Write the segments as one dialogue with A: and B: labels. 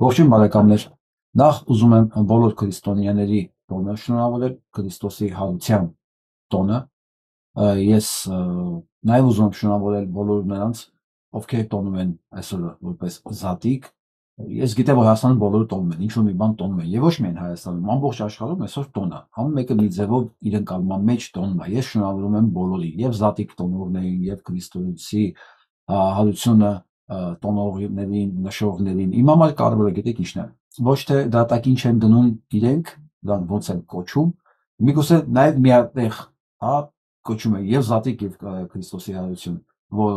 A: Ողջույն բարեկամներ, նախ ուզում եմ բոլոր քրիստոնյաների տոնը շնորհավորել, Քրիստոսի հարության տոնը, ես նաև ուզում եմ շնորհավորել բոլոր նրանց, ովքեր տոնում են այսօր որպես զատիկ, ես գիտեմ, որ Հայաստանում բոլորը տոնում են, ինչ-որ մի բան տոնում են, եւ ոչ միայն Հայաստանում, ամբողջ աշխարհում այսօր տոն է, ամեն մեկը մի ձևով իր ընկալման մեջ տոնում է, ես շնորհավորում եմ բոլորին, եւ զատիկ տոնողներին, եւ Քրիստոսի հարությունը տոնողներին, նշողներին, իմ համար կարևորը գիտեք ինչն է, ոչ թե դատակին չեն դնում իրենք, դրան ոնց են կոչում, միգուցե նաև միատեղ, կոչում է եւ զատիկ եւ Քրիստոսի հարություն, որ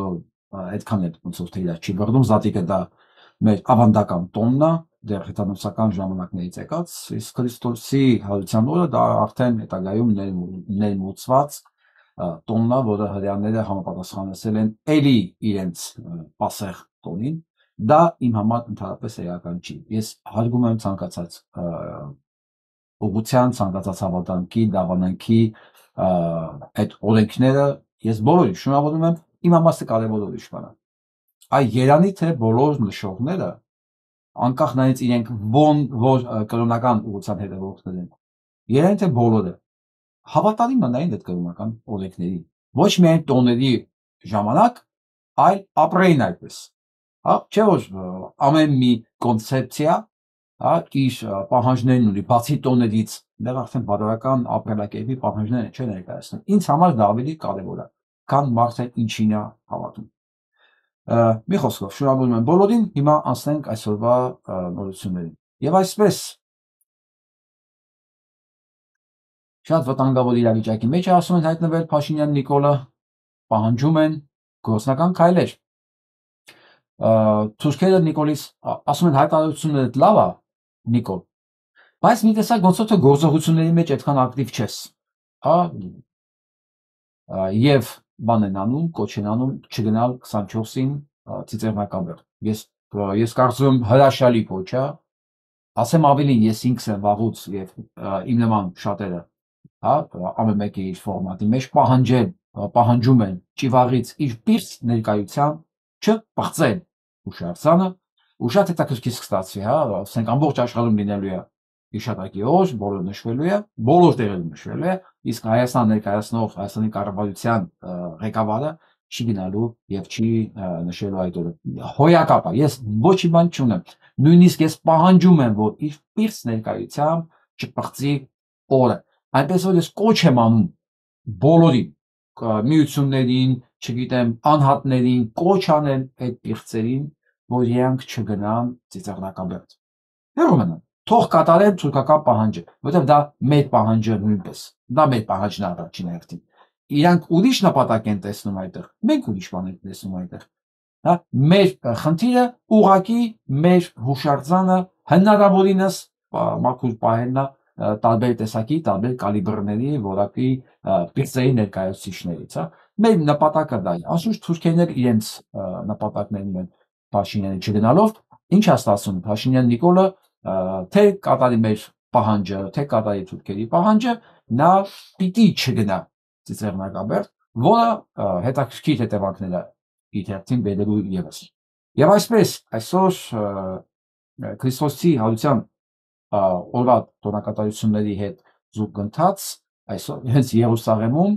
A: այդքան էլ ոնց որ թե իրար չի բռնում, զատիկը դա մեր ավանդական տոնն է, դեռ հեթանոսական ժամանակներից եկած, իսկ Քրիստոսի հարության օրը դա արդեն հետագայում ներմուծված տոնն է, որը հրեաները համապատասխանեցել են էլի իրենց պասեղ տոնին, դա իմ համար ընդհանրապես էական չի։ Ես հարգում եմ ցանկացած ուղղության, ցանկացած հավատամքի, դավանանքի այդ օրենքները, ես բոլորին շնորհավորում եմ, իմ համար կարևոր ուրիշ բան է։ Այ երանի թե բոլոր նշողները, անկախ նրանից իրենք որ կրոնական ուղղության հետևորդներ են, երանի թե բոլորը հավատարիմ մնային այդ կրոնական օրենքներին, ոչ միայն տոների ժամանակ, այլ ապրեին այդպես, չէ որ ամեն մի կոնցեպցիա, իր պահանջներն ունի, բացի տոներից, դեռ արդեն բարոյական ապրելակերպի պահանջները չէ ներկայացնում, ինձ համար դա ավելի կարևոր է, քան մարդը ինչին է հավատում։ Մի խոսքով, շնորհավորում եմ բոլորին, հիմա անցնենք այսօրվա նորություններին։ Եվ այսպես շատ վտանգավոր իրավիճակի մեջ է ասում են հայտնվել Փաշինյան Նիկոլը, պահանջում են գործնական քայլեր։ Թուրքերը Նիկոլից ասում են հայտարարությունները լավ է, Նիկոլ, բայց մի տեսակ ոնց որ թե գործողությունների մեջ այդքան ակտիվ չես, եւ բան են անում, կոչ են անում չգնալ 24-ին Ծիծեռնակաբեր։ Ես կարծում եմ հրաշալի կոչ է, ասեմ ավելին, ես ինքս եմ վաղուց եւ իմ նման շատերը, ամեն մեկի իր ֆորմատի մեջ պահանջում են ճիվաղից իր պիրս ներկայությամբ չպղծել հուշարձանը, ու շատ հետաքրքիր կստացվի, ասենք ամբողջ աշխարհում լինելու է հիշատակի օր, բոլոր նշվելու է, բոլոր տեղերում նշվելու է, իսկ Հայաստան ներկայացնող Հայաստանի կառավարության ղեկավարը չի գնալու եւ չի նշելու այդ օրը։ Հոյակապ է, ես ոչ մի բան չունեմ, նույնիսկ ես պահանջում եմ, որ իր պիրս ներկայությամբ չպղծի օրը, այնպես որ ես կոչ եմ անում բոլորին, միություններին, չգիտեմ, անհատներին, կոչ անեն այդ պիղծերին, որ իրանք չգնան Ծիծեռնակաբերդ։ Հեռու մնան, թող կատարեն թուրքական պահանջը, որովհետև դա մեր պահանջը նույնպես, դա մեր պահանջն է առաջին հերթին։ Իրանք ուրիշ նպատակ են տեսնում այդտեղ, մենք ուրիշ բան ենք տեսնում այդտեղ։ Մեր խնդիրը ուղղակի մեր հուշարձանը հնարավորինս մաքուր պահելն է տարբեր տեսակի, տարբեր կալիբրների, որակի պիղծերի ներկայացուցիչներից, մեր նպատակը դա է, անշուշտ թուրքերն էլ իրենց նպատակներն են Փաշինյանի չգնալով, ինչ է ստացվում, Փաշինյան Նիկոլը թե կատարի մեր պահանջը, թե կատարի թուրքերի պահանջը, նա պիտի չգնա Ծիծեռնակաբերդ, որը հետաքրքիր հետևանքներ է իր հերթին բերելու ևս։ Եվ այսպես այսօր Քրիստոսի հարության օրվա տոնակատարությունների հետ զուգընթաց, այսօր հենց Երուսաղեմում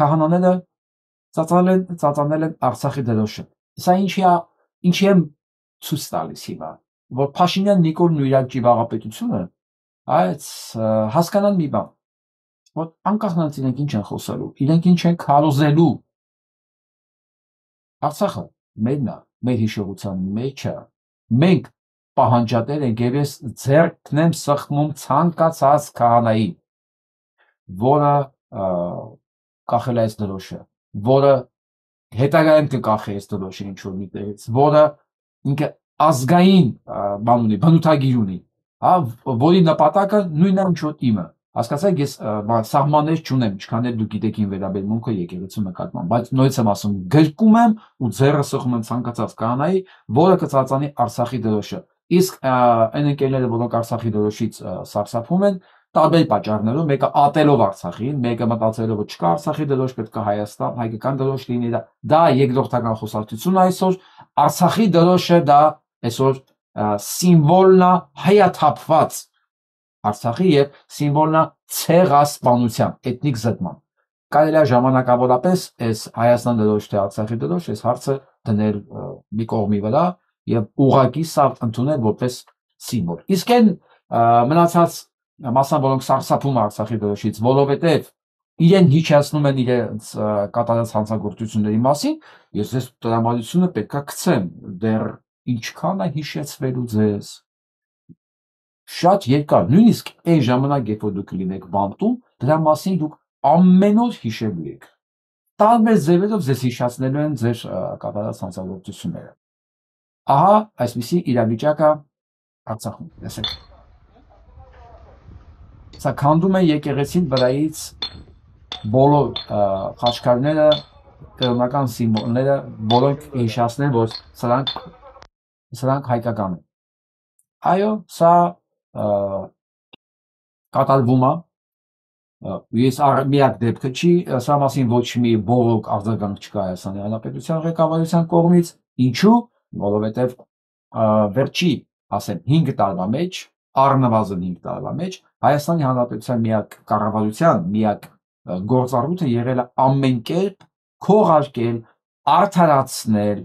A: քահանաները ծածանել են Արցախի դրոշը։ Սա ինչի եմ ցույց տալիս հիմա, որ Փաշինյան Նիկոլն ու իր ճիվաղապետությունը այդ հասկանան մի բան, որ անկախ նրանից իրենք ինչ են խոսելու, իրենք ինչ են քարոզելու, Արցախը մերն է, մեր հիշողության մեջ է, մենք պահանջատեր ենք եւ ես ձեռքն եմ սեղմում ցանկացած քահանայի, որը կախել է այս դրոշը, որը հետագայում կկախի այս դրոշը ինչ-որ միտեղից, որը ինքը ազգային բան ունի, բնութագիր ունի, որի նպատակը նույնն է ինչ-որ իմը, հասկացաք, ես սահմաններ չունեմ, ինչքան էլ դուք գիտեք իմ վերաբերմունքը եկեղեցու նկատմամբ, բայց նույնից եմ ասում, գրկում եմ ու ձեռը սեղմում եմ ցանկացած քահանայի, որը կծածանի Արցախի դրոշը, իսկ այն ընկերները, որոնք Արցախի դրոշից սարսափում են, տարբեր պատճառներով, մեկը ատելով Արցախին, մեկը մտածելով որ չկա Արցախի դրոշ, պետք է Հայաստան, հայկական դրոշ լինի, դա երկրորդական խոսակցություն է այսօր, Արցախի դրոշը դա այսօր սիմվոլնա հայաթափված Արցախի եւ սիմվոլնա ցեղասպանության, էթնիկ զտման։ Կարելի է ժամանակավորապես այս Հայաստան դրոշ թե Արցախի դրոշ այս հարցը դնել մի կողմի վրա եւ ուղղակի սա ընդունել որպես սիմվոլ։ Իսկ այն մնացած մասան, որոնք սարսափում Արցախի դրոշից, որովհետեւ իրեն հիշեցնում են իրենց կատարած հանցագործությունների մասին, ես այս տրամադրությունը պետքա գցեմ, դեռ ինչքան է հիշեցվելու ձեզ։ Շատ երկար, նույնիսկ այն ժամանակ, երբ որ դուք լինեք բանտում, դրա մասին դուք ամեն օր հիշելու եք։ Տարբեր ձևերով ձեզ հիշեցնելու են ձեր կատարած հանցագործությունները։ Ահա այսպիսի իրավիճակը Արցախում, տեսեք։ Սա քանդում են եկեղեցին վրայից բոլոր խաչքարները, կրոնական սիմվոլները, որոնք հիշեցնեն, որ սրանք հայկական են։ Այո, սա կատարվում է, ես միակ դեպքը չի, սա մասին ոչ մի բողոք արձագանք չկա Հայաստանի Հանրապետության ղեկավարության կողմից, ինչու, որովհետև վերջի, ասեմ, 5 տարվա մեջ, առնվազն 5 տարվա մեջ, Հայաստանի Հանրապետության միակ կառավարության միակ գործառույթը եղել է ամեն կերպ քողարկել, արդարացնել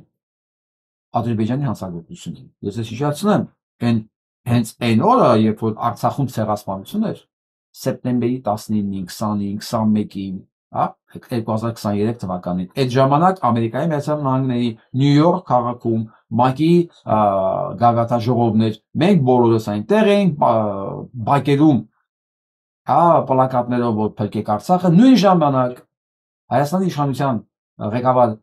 A: Ադրբեջանի հանցագործությունները։ Ես հիշեցնեմ, հենց այն օրը, երբ որ Արցախում ցեղասպանություն էր, սեպտեմբերի 19-ին, 20-ին, 21-ին, 2023 թվականին, այդ ժամանակ Ամերիկայի Միացյալ Նահանգների Նյու Յորք քաղաքում ՄԱԿ-ի գագաթնաժողովներ, մենք բոլորս այնտեղ էինք, բակերում պլակատներով, որ փրկեք Արցախը, նույն ժամանակ Հայաստանի իշխանության ղեկավար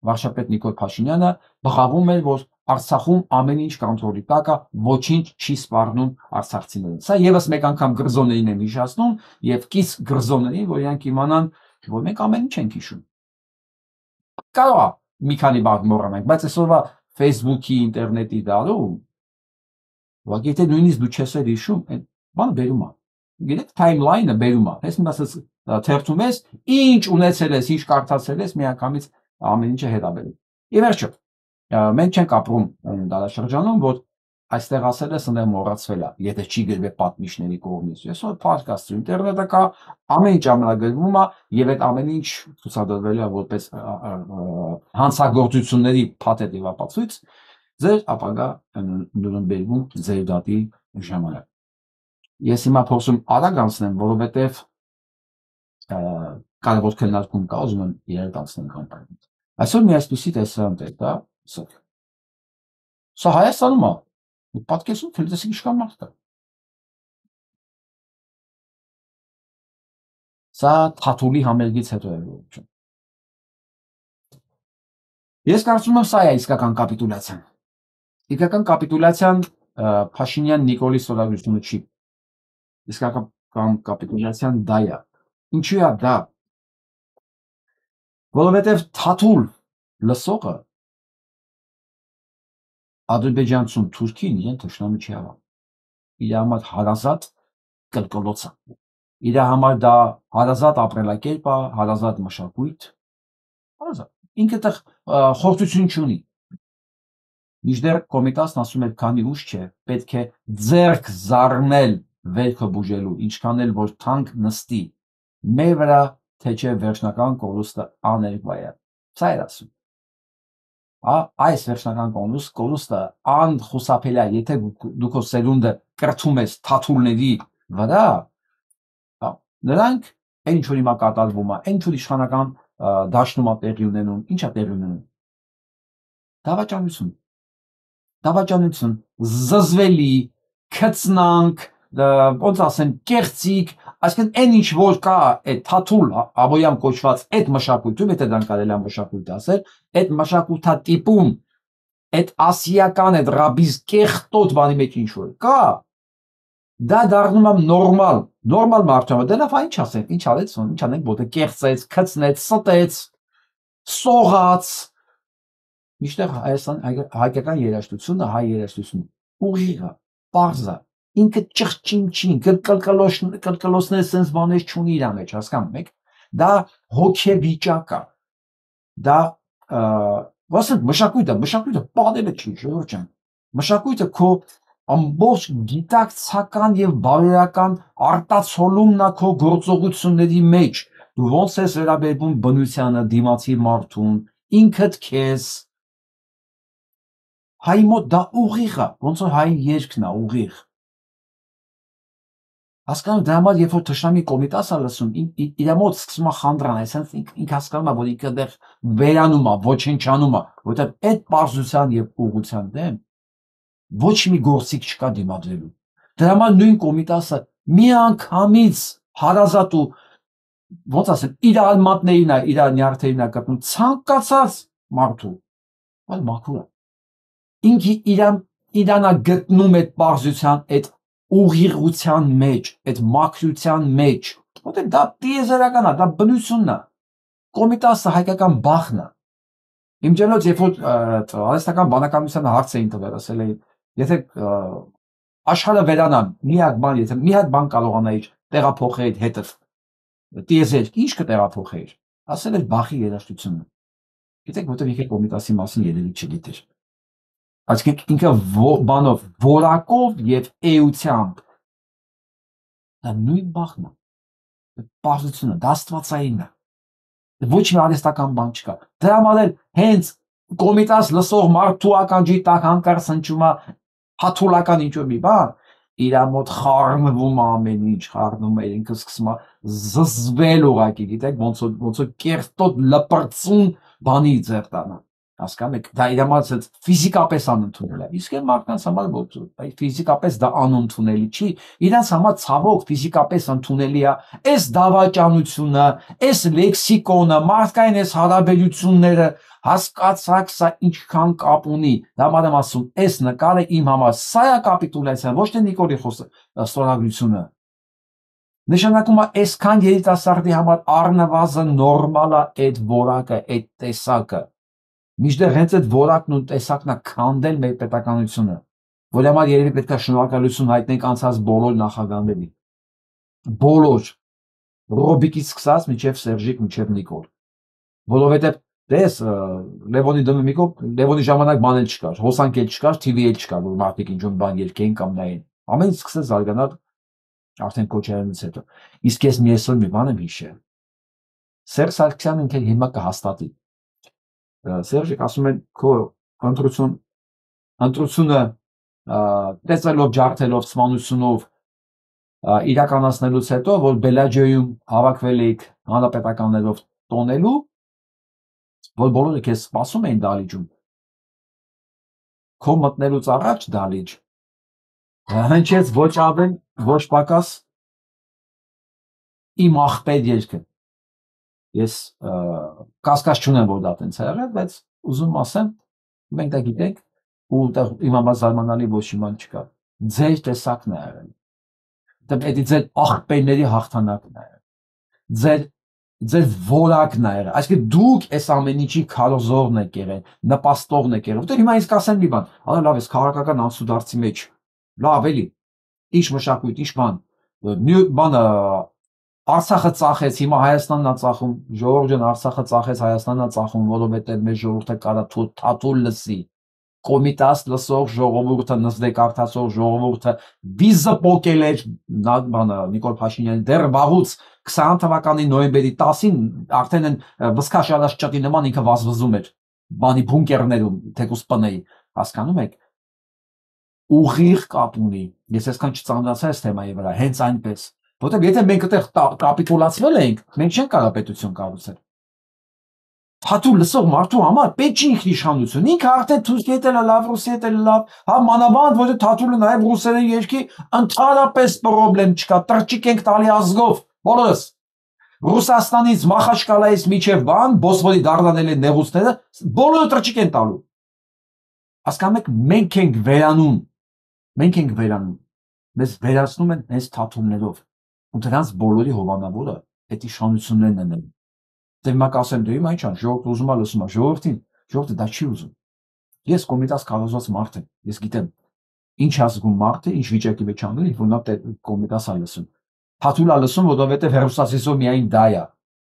A: վարչապետ Նիկոլ Փաշինյանը բղավում էր, որ Արցախում ամեն ինչ կոնտրոլի տակ է, ոչինչ չի սպառնում արցախցիներին։ Սա եւս մեկ անգամ գրզոններին եմ հիշեցնում եւ կից գրզոններին, որ իրանք իմանան, որ մենք ամեն ինչ ենք հիշում։ Կարող է մի քանի բան մոռանանք, բայց այսօրվա Facebook-ի, ինտերնետի դարում, ուղղակի եթե նույնիսկ դու չես հիշում, այն բանը բերում է։ Գիտեք, timeline-ը բերում է։ Ես ասած թերթում ես, ինչ ունեցել ես, ինչ կարդացել ես, միանգամից ամեն ինչը հետաբերում։ Ի վերջո, մենք չենք ապրում այն դարաշրջանում, որ այստեղ ասել ես, ընդեղ մոռացվել է, եթե չի գրվել պատմիչների կողմից։ Այսօր podcast-ը, ինտերնետը կա, ամեն ինչ ամենագրվում է եւ այդ ամեն ինչ ցուցադրվել է որպես հանցագործությունների փաթեթ ապացույց ձեր ապագա Նյուրնբերգում ձեր դատի ժամանակ։ Ես հիմա փորձում արագ անցնեմ, որովհետեւ կարևոր քննարկում կա, ուզում եմ իրար անցնեմ կամպանիա։ Այսօր մի այսպիսի տեսարան է, դա սա Հայաստանում է, պատկերացնում եք, տեսեք ինչքան մարդ կա։ Սա Թաթուլի համերգից հետո է որոշում։ Ես կարծում եմ սա է իսկական կապիտուլյացիան։ Իսկական կապիտուլյացիան Փաշինյան-Նիկոլի ստորագրությունը չի։ Իսկական կապիտուլյացիան դա է։ Ինչու է դա։ Որովհետև Թաթուլ լսողը ադրբեջանցուն Թուրքին իրեն թշնամի չի հավանում։ Իր համար հարազատ կրկլոց է։ Իր համար դա հարազատ ապրելակերպ է, հարազատ մշակույթ։ Հարազատ։ Ինքը այդտեղ խորհրդություն չունի։ Մինչդեռ Կոմիտասն ասում է, քանի ուշ չէ, պետք է ձեռք զառնել վերքը բուժելու, ինչքան էլ որ թանկ նստի, մեր վրա, թե չէ վերջնական կորուստը աներկվա է։ Սա էր ասում։ Այս վերջնական կորուստը անխուսափելի է, եթե դու քո սերունդը կրթում ես թաթուլների վրա, նրանք այն ինչ որ հիմա կատարվում է, այն ինչ որ իշխանական դաշտում է տեղի ունենում, ինչ է տեղի ունենում։ Դավաճանություն, զզվելի, քծնանք, ոնց ասեմ, կեղծիք, այսինքն այն ինչ որ կա այդ Թաթուլ Աբոյան կոչված այդ մշակույթում, եթե դրան կարելի է մշակույթ ասել, այդ մշակութատիպում, այդ ասիական, այդ ռաբիս կեղտոտ բանի մեջ ինչ որ կա, դա դառնում է նորմալ մարդու, դե լավ, ինչ ասենք, ինչ արեց, ինչ անենք, որ կեղծեց, քծնեց, ստեց, սողաց։ Միշտեղ հայկական երաժշտությունը, հայ երաժշտությունը ուղիղ է, պարզ է, ինքը ճղճինչին, կրկլոսներ սենց բաներ չունի իր մեջ, հասկանում եք, դա հոգեվիճակ է, դա ասենք մշակույթը պատերը չի, ժողովուրդ ջան, Մշակույթը քո ամբողջ գիտակցական եւ բարոյական արտացոլումն է քո գործողությունների մեջ։ Դու ոնց ես վերաբերվում բնությանը, դիմացի մարդուն, ինքդ քեզ։ Հայի մոտ դա ուղիղ է, ոնց որ հայի երգն է, ուղիղ։ Հասկանում դրա համար երբ որ թշնամի կոմիտաս է լսում, իր մոտ սկսում է խանդրան, այսինքն ինքը հասկանում է, որ ինքը դեռ վերանում է, ոչնչանում է, որովհետև այդ պարզության եւ ուղղության դեմ ոչ մի գործիք չկա դիմադրելու։ Դրա համար նույն կոմիտասը միանգամից հարազատ ու ոնց ասեմ, իր արմատներին է, իր նյարդերին է կապնում ցանկացած մարդու, այլ մաքուր է։ Ինքը իրանա գտնում այդ պարզության, այդ ուղիղության մեջ, այդ մաքրության մեջ, որտեղ դա տիեզերական է, դա բնությունն է։ Կոմիտասը հայկական բախն է։ Իմ ջանոց, երբ որ արհեստական բանականությանը հարց էին տվել, ասել էին, եթե աշխարհը վերանա, եթե մի հատ բան կարողանայիր տեղափոխել հետը, տիեզերք, ինչ կտեղափոխեիր, ասել էր բախի երաժշտությունը։ Գիտեք, որտեղ ինքը կոմիտասի մասին երևի չգիտեր։ Այսինքն ինքը բանով, որակով եւ էությամբ դա նույն բախն է, պարզությունը, դա աստվածային է, ոչ մի արհեստական բան չկա։ Դրա համար էլ հենց կոմիտաս լսող մարդու ականջի տակ հանկարծ հնչում է հաթուլական ինչ-որ մի բան, իր մոտ խառնվում է ամեն ինչ, խառնում է, ինքը սկսում է զզվել ուղղակի, գիտեք, ոնց որ կերտոտ լպրծուն բանի ձեռ տանա։ Հասկանում եք, դա իր համար ֆիզիկապես անընդունել է։ Իսկ այն մարդկանց համար ոչ, ֆիզիկապես դա անընդունելի չի, իրանց համար ցավոք ֆիզիկապես ընդունելի է այս դավաճանությունը, այս լեքսիկոնը, մարդկային այս հարաբերությունները, հասկացաք սա ինչքան կապ ունի։ Դա համար եմ ասում, այս նկարը իմ համար սա է կապիտուլյացիան, ոչ թե Նիկոլի ստորագրությունը։ Նշանակում է այսքան երիտասարդի համար առնվազն նորմալ է այդ որակը, այդ տեսակը։ Մինչդեռ հենց այդ որակն ու տեսակն է քանդել մեր պետականությունը, որ համար երևի պետք է շնորհակալություն հայտնենք անցած բոլոր նախագահներին, բոլոր, Ռոբիկից սկսած մինչև Սերժիկ, մինչև Նիկոլ, որովհետև դες Լևոնի դեմը Լևոնի ժամանակ բան էլ չկար, հոսանք էլ չկար, TV էլ չկար, որ մարդիկ ինչ-որ բան երգեին կամ նայեն, ամեն ինչ սկսեց զարգանալ արդեն Քոչարյանից հետո։ Իսկ ես մի այսօր մի բան եմ հիշել, Սերժ Սարգսյանն ինքը հիմա կհաստատի։ Սերժիկ ասում են քո ընտրությունը տեսելով, ջարդելով, սպանությունով իրականացնելուց հետո, որ Բելաջիոյում հավաքվել էիք հանրապետականներով տոնելու, որ բոլորը քեզ սպասում էին դահլիճում, քո մտնելուց առաջ դահլիճ հնչեց ոչ ավել, ոչ պակաս իմ աղբեր երգը։ Ես կասկած չունեմ, որ դա տենց է եղել, բայց ուզում ասեմ, մենք դա գիտենք, ու իմ համար զարմանալի ոչ մի բան չկա։ Ձեր տեսակն է եղել։ Դա ձեր աղբերների հաղթանակն է եղել։ Ձեր որակն է եղել։ Այսինքն դուք այս ամեն ինչի քարոզողն եք եղել, նպաստողն եք եղել։ Որտեղ հիմա ինձ կասեն մի բան, այլ լավ, ես քաղաքական անցուդարձի մեջ, լավ էլի, ինչ մշակույթ, ինչ բան, բանը Արցախը ծախեց, հիմա Հայաստանն է ծախում, ժողովուրդ ջան, Արցախը ծախեց, Հայաստանն է ծախում, որովհետև մեր ժողովուրդը կարա թաթուլ լսի։ Կոմիտաս լսող ժողովուրդը, նզդեկ արդացող ժողովուրդը վիզը պոկել էր բանը Նիկոլ Փաշինյանի դեռ վաղուց 20 թվականի նոյեմբերի 10-ին արդեն են վսկաշարած ճտի նման ինքը վազվզում էր բանի բունկերներում, թեկուզ պնեի, հասկանում եք։ Ուղիղ կապ ունի։ Ես այսքան չծանրացա այս թեմայի վրա, հենց այնպես։ Որտեղ եթե մենք այդտեղ կապիտուլացվել ենք, մենք չենք կարող պետություն կառուցել։ Թաթուլ լսող մարդու համար պետք չի ինքնիշխանություն։ Ինքը արդեն թուրքի հետ էլ լավ, ռուսի հետ էլ լավ, հա մանավանդ որ թաթուլը նաև ռուսերեն երկի ընդհանրապես պրոբլեմ չկա, տրճիկ ենք տալի ազգով, բոլորս։ Ռուսաստանից Մախաչկալայից միջև բան, Բոսվորի դառնալի նեղուցները, բոլորը տրճիկ են տալու։ Հասկանում եք, մենք ենք վերանում, մեզ վերացնում են այս թաթումներով։ Ու դրանց բոլորի հովանավորը այդ իշխանություններն են։ Դե հիմա կասեմ, դե հիմա ինչ ան, ժողովուրդը ուզում է լսում է, ժողովուրդը դա չի ուզում։ Ես կոմիտաս քարոզված մարդ եմ, ես գիտեմ ինչ ազգում մարդը, ինչ վիճակի մեջ անգլի, որ նա կոմիտաս է լսում։ Թաթուլ է լսում, որովհետև հեռուստացույցով միայն դա է։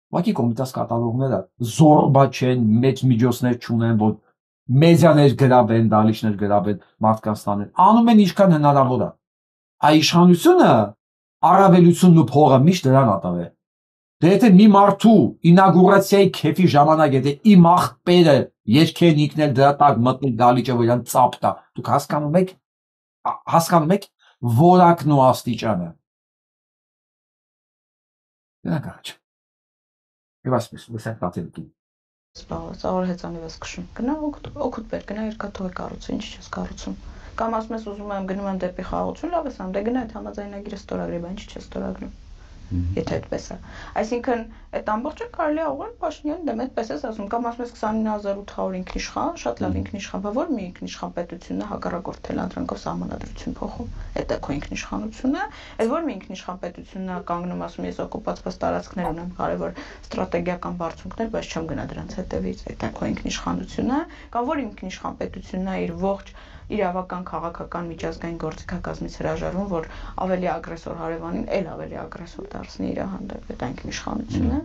A: Ուղղակի կոմիտաս կատարողները զորբա չեն, մեծ միջոցներ չունեն, որ մեդիաներ գրաբեն, դալիչներ գրաբեն, մարդկանց տանեն, անում են ինչքան հնարավոր է։ Այ իշխանությունը առավելությունն ու փողը միշտ դրան ատավ է։ Դե եթե մի մարդու ինագուրացիայի քեֆի ժամանակ եթե իմ աղբերը երկեն իկնել դրա տակ մտնել դալիճը որ իրան ծապ տա, դուք հասկանում եք որակն ու աստիճանը։ Դրանք առաջ։ Եվ այսպես, լսենք տատելիկին։
B: Սաղոր հեծանի վես կշում, գնա օգուտ բեր, գնա երկա թողի կառուցում, ինչի չես կառուցում։ Կամ ասում ես ուզում եմ գնում եմ դեպի խաղաղություն, լավ ես ամ, դե գնա այդ համաձայնագիրը ստորագրի, բան ինչի չես ստորագրում։ Եթե այդպես է։ Այսինքն այդ ամբողջը կարելի է ուղղել Փաշինյանի դեմ, այդպես ես ասում, կամ ասում ես 29800 ինքնիշխան, շատ լավ ինքնիշխան, բա որ մի ինքնիշխան պետությունն է հակառակորդ թելանդրանքով սահմանադրություն փոխում։ Այդ է քո ինքնիշխանությունը, այդ որ մի ինքնիշխան պետությունն է կանգնում, ասում ես օկուպացված տարածքներ ունեմ, կարևոր ստրատեգիական բարձունքներ, բայց չեմ գնա դրանց հետևից, այդ է քո ինքնիշխանությունը, կամ որ ինքնիշխան պետությունն է իր ողջ իրավական քաղաքական միջազգային գործիքակազմից հրաժարվում, որ ավելի ագրեսոր հարևանին էլ ավելի ագրեսոր դարձնի իր հանդեպ, այդ ինքնիշխանություն է։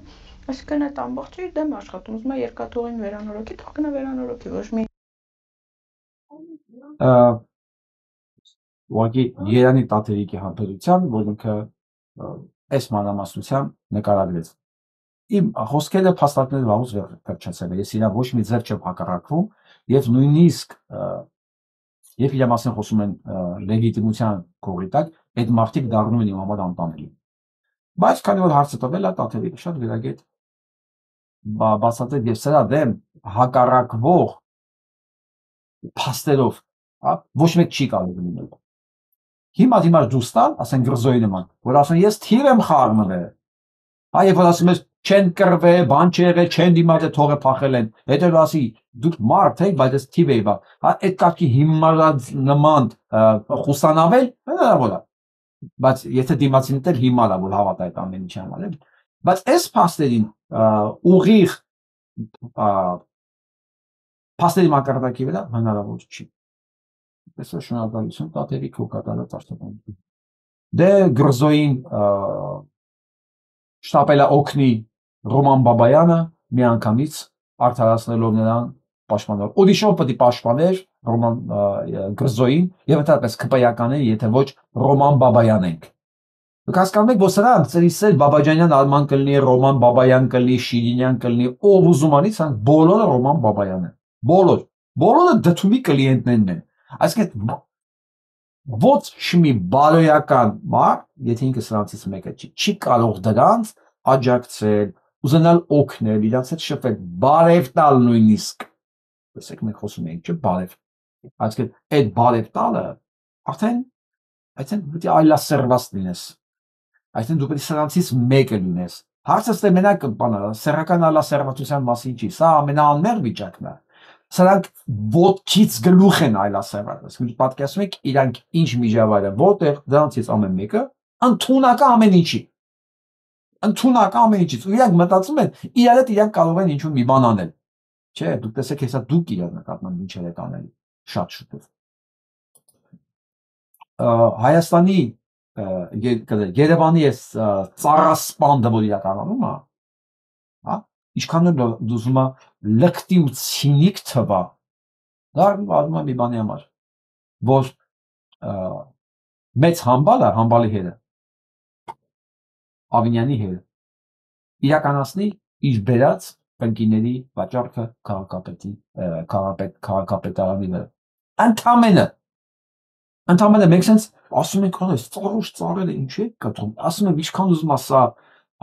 B: Այսինքն այդ ամբողջը իր դեմ աշխատում, ուզում է երկաթուղին վերանորոգի, թող գնա վերանորոգի, ոչ մի
A: ուղղակի Երանի տատերիկի համբերության, որ ինքը այս մանրամասնությամբ նկարագրեց։ Իմ խոսքերը փաստարկները վաղուց վերջացել է, ես իրան ոչ մի ձեռք չեմ հակառակվում եւ նույնիսկ երբ իր մասին խոսում են լեգիտիմության կողմի տակ, այդ մարդիկ դառնում են իմ համար անտանելի։ Բայց քանի որ հարցը տվել է տատերիկը շատ գրագետ բացատրել եւ սրա դեմ հակառակվող փաստերով, ոչ մեկ չի կարող լինել։ Հիմա դուրս տալ, ասեն գրզոյի նման, որ ասեն ես թիր եմ խառնվել։ Այ որ ասում ես չեն կռվել, բան չի եղել, չեն դիմացել, թողը փախել են։ Հետո ասի դուք մարդ եք, բայց ես թիվ եի, այդ կարգի հիմարած նման խուսանավել, հնարավոր է։ Բայց եթե դիմացին դեռ հիմար է, որ հավատա այդ ամեն ինչի համար, բայց այս փաստերին ուղիղ փաստերի մակարդակի վրա հնարավոր չի։ Եսա շնորհակալություն տատերիկ ու կատարած արտադրանքին։ Դե գրզոյին շտապելա օգնի Ռոման Բաբայանը միանգամից արդարացնելով նրան պաշտպանող։ Ուրիշով պետք է պաշտպաներ Ռոման գրզոյին եւ ընդհանրապես քպայական է, եթե ոչ Ռոման Բաբայան ենք։ Դուք հասկանում եք, որ սրանք ծերիսել Բաբաջանյան Արման կլինի, Ռոման Բաբայան կլինի, Շիրինյան կլինի, ով ուզում անի, ցանկ բոլորը Ռոման Բաբայան են։ Բոլորը դդումի կլիենտներն են։ Այսինքն ոչ մի բարոյական մարդ, եթե ինքը սրանցից մեկը չի կարող դրանց աջակցել, ուզենալ օգնել, իրաց հետ շփվել, բարև տալ նույնիսկ։ Տեսեք, մենք խոսում ենք, չէ՞, բարև։ Այսինքն այդ բարև տալը արդեն պետք է այլասերված լինես։ Այսինքն դու պետք է սրանցից մեկը լինես։ Հարցը ստե մենակ սեռական այլասերվածության մասին չի, սա ամենաանմեղ վիճակն է։ Սրանք ոտքից գլուխ են այլասերված։ Մենք պատկերացնում ենք իրանք ինչ միջավայր է, որտեղ դրանցից ամեն մեկը ընդունական ամեն ինչի։ Ընդունական ամեն ինչից։ Ու իրանք մտածում են, իրար հետ իրանք կարող են ինչ-որ մի բան անել։ Չէ, դուք տեսեք, հեսա դուք իրար նկատմամբ ինչեր եք անել շատ շուտով։ Հայաստանի Երևանի այս ծառասպանդը, որ իրականում է, հա, ինչքան էլ ուզում է լկտի ու ցինիկ թվա, դա արվում է մի բանի համար, որ մեծ համբալի հերը, Ավինյանի հերը, իրականացնի իր բերած կնկիների վաճառքը քաղաքապետարանի վրա։ Ընդամենը մենք սենց ասում ենք, այս ծառերը ինչի եք կտրում, ասում եմ, ինչքան ուզում ասա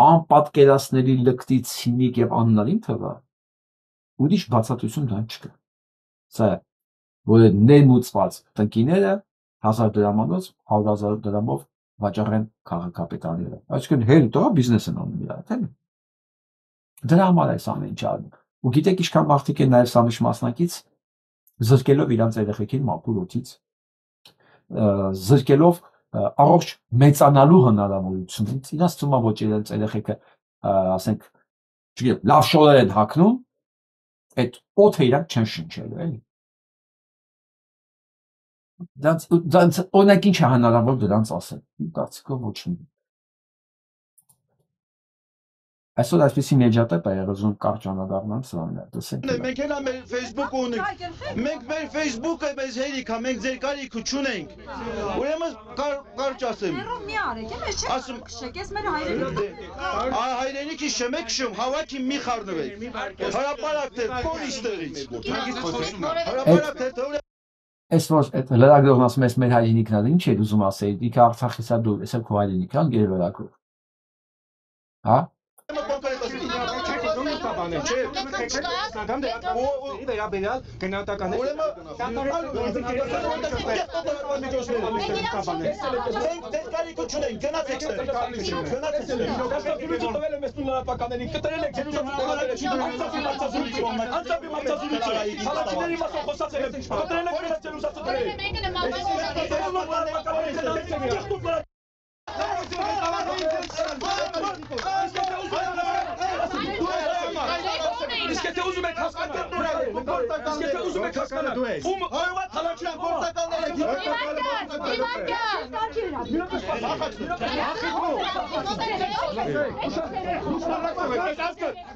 A: անպատկերացնելի լկտի ցինիկ եւ աննարին թվա, ուրիշ բացատրություն դրան չկա։ Սա որ ներմուծված տնկիները 1000 դրամանոց 100,000 դրամով վաճառեն քաղաքապետարանը։ Այսինքն հերթ է բիզնես են անում իրար, թե՞։ Դրա համար այս ամեն ինչը անում։ Ու գիտեք ինչքան մարդիկ են նաև սամիշ մասնակից զրկելով իրանց երեխեքին մաքուր օդից, զրկելով առողջ մեծանալու հնարավորությունից, իրաց թվում է ոչ իրենց երեխեքը, ասենք, չգիտեմ, լավ շորեր են հագնում, այդ օդը իրանք չեն շնչելու, էլի։ Դրանց օրինակ ինչ է հնարավոր դրանց ասել։ Իմ կարծիքով ոչ մի։ Այսօր այսպեսի մեջատեպ է եղել ուզում կարճ անդրադառնամ սրանն է, տեսեք։
C: Մենք էլ մեր Facebook ունենք։ Մենք մեր Facebook-ը մեզ հերիք է, մենք ձեր կարիքը չունենք։ Ուրեմն կարճ ասեմ։
D: Մի արեք, ես չեմ քշեք, ես մեր
C: հայրենիքի շեմեք շում, հավաքի մի խառնվեք։ Հրապարակ թե պոլիս տեղից։ Հրապարակ թե
A: Այս որ այդ լրագրողն ասում է մեր հայրենիքն է, ինչ է ուզում ասել, ինքը Արցախից է դու, այսօր քո հայրենիքն է, գեր լրագրող։ Հա?
E: Իսկ ուզում եք հասկանալ, իսկ ուզում եք հասկանալ, ում հայոց թալանչյան գործականները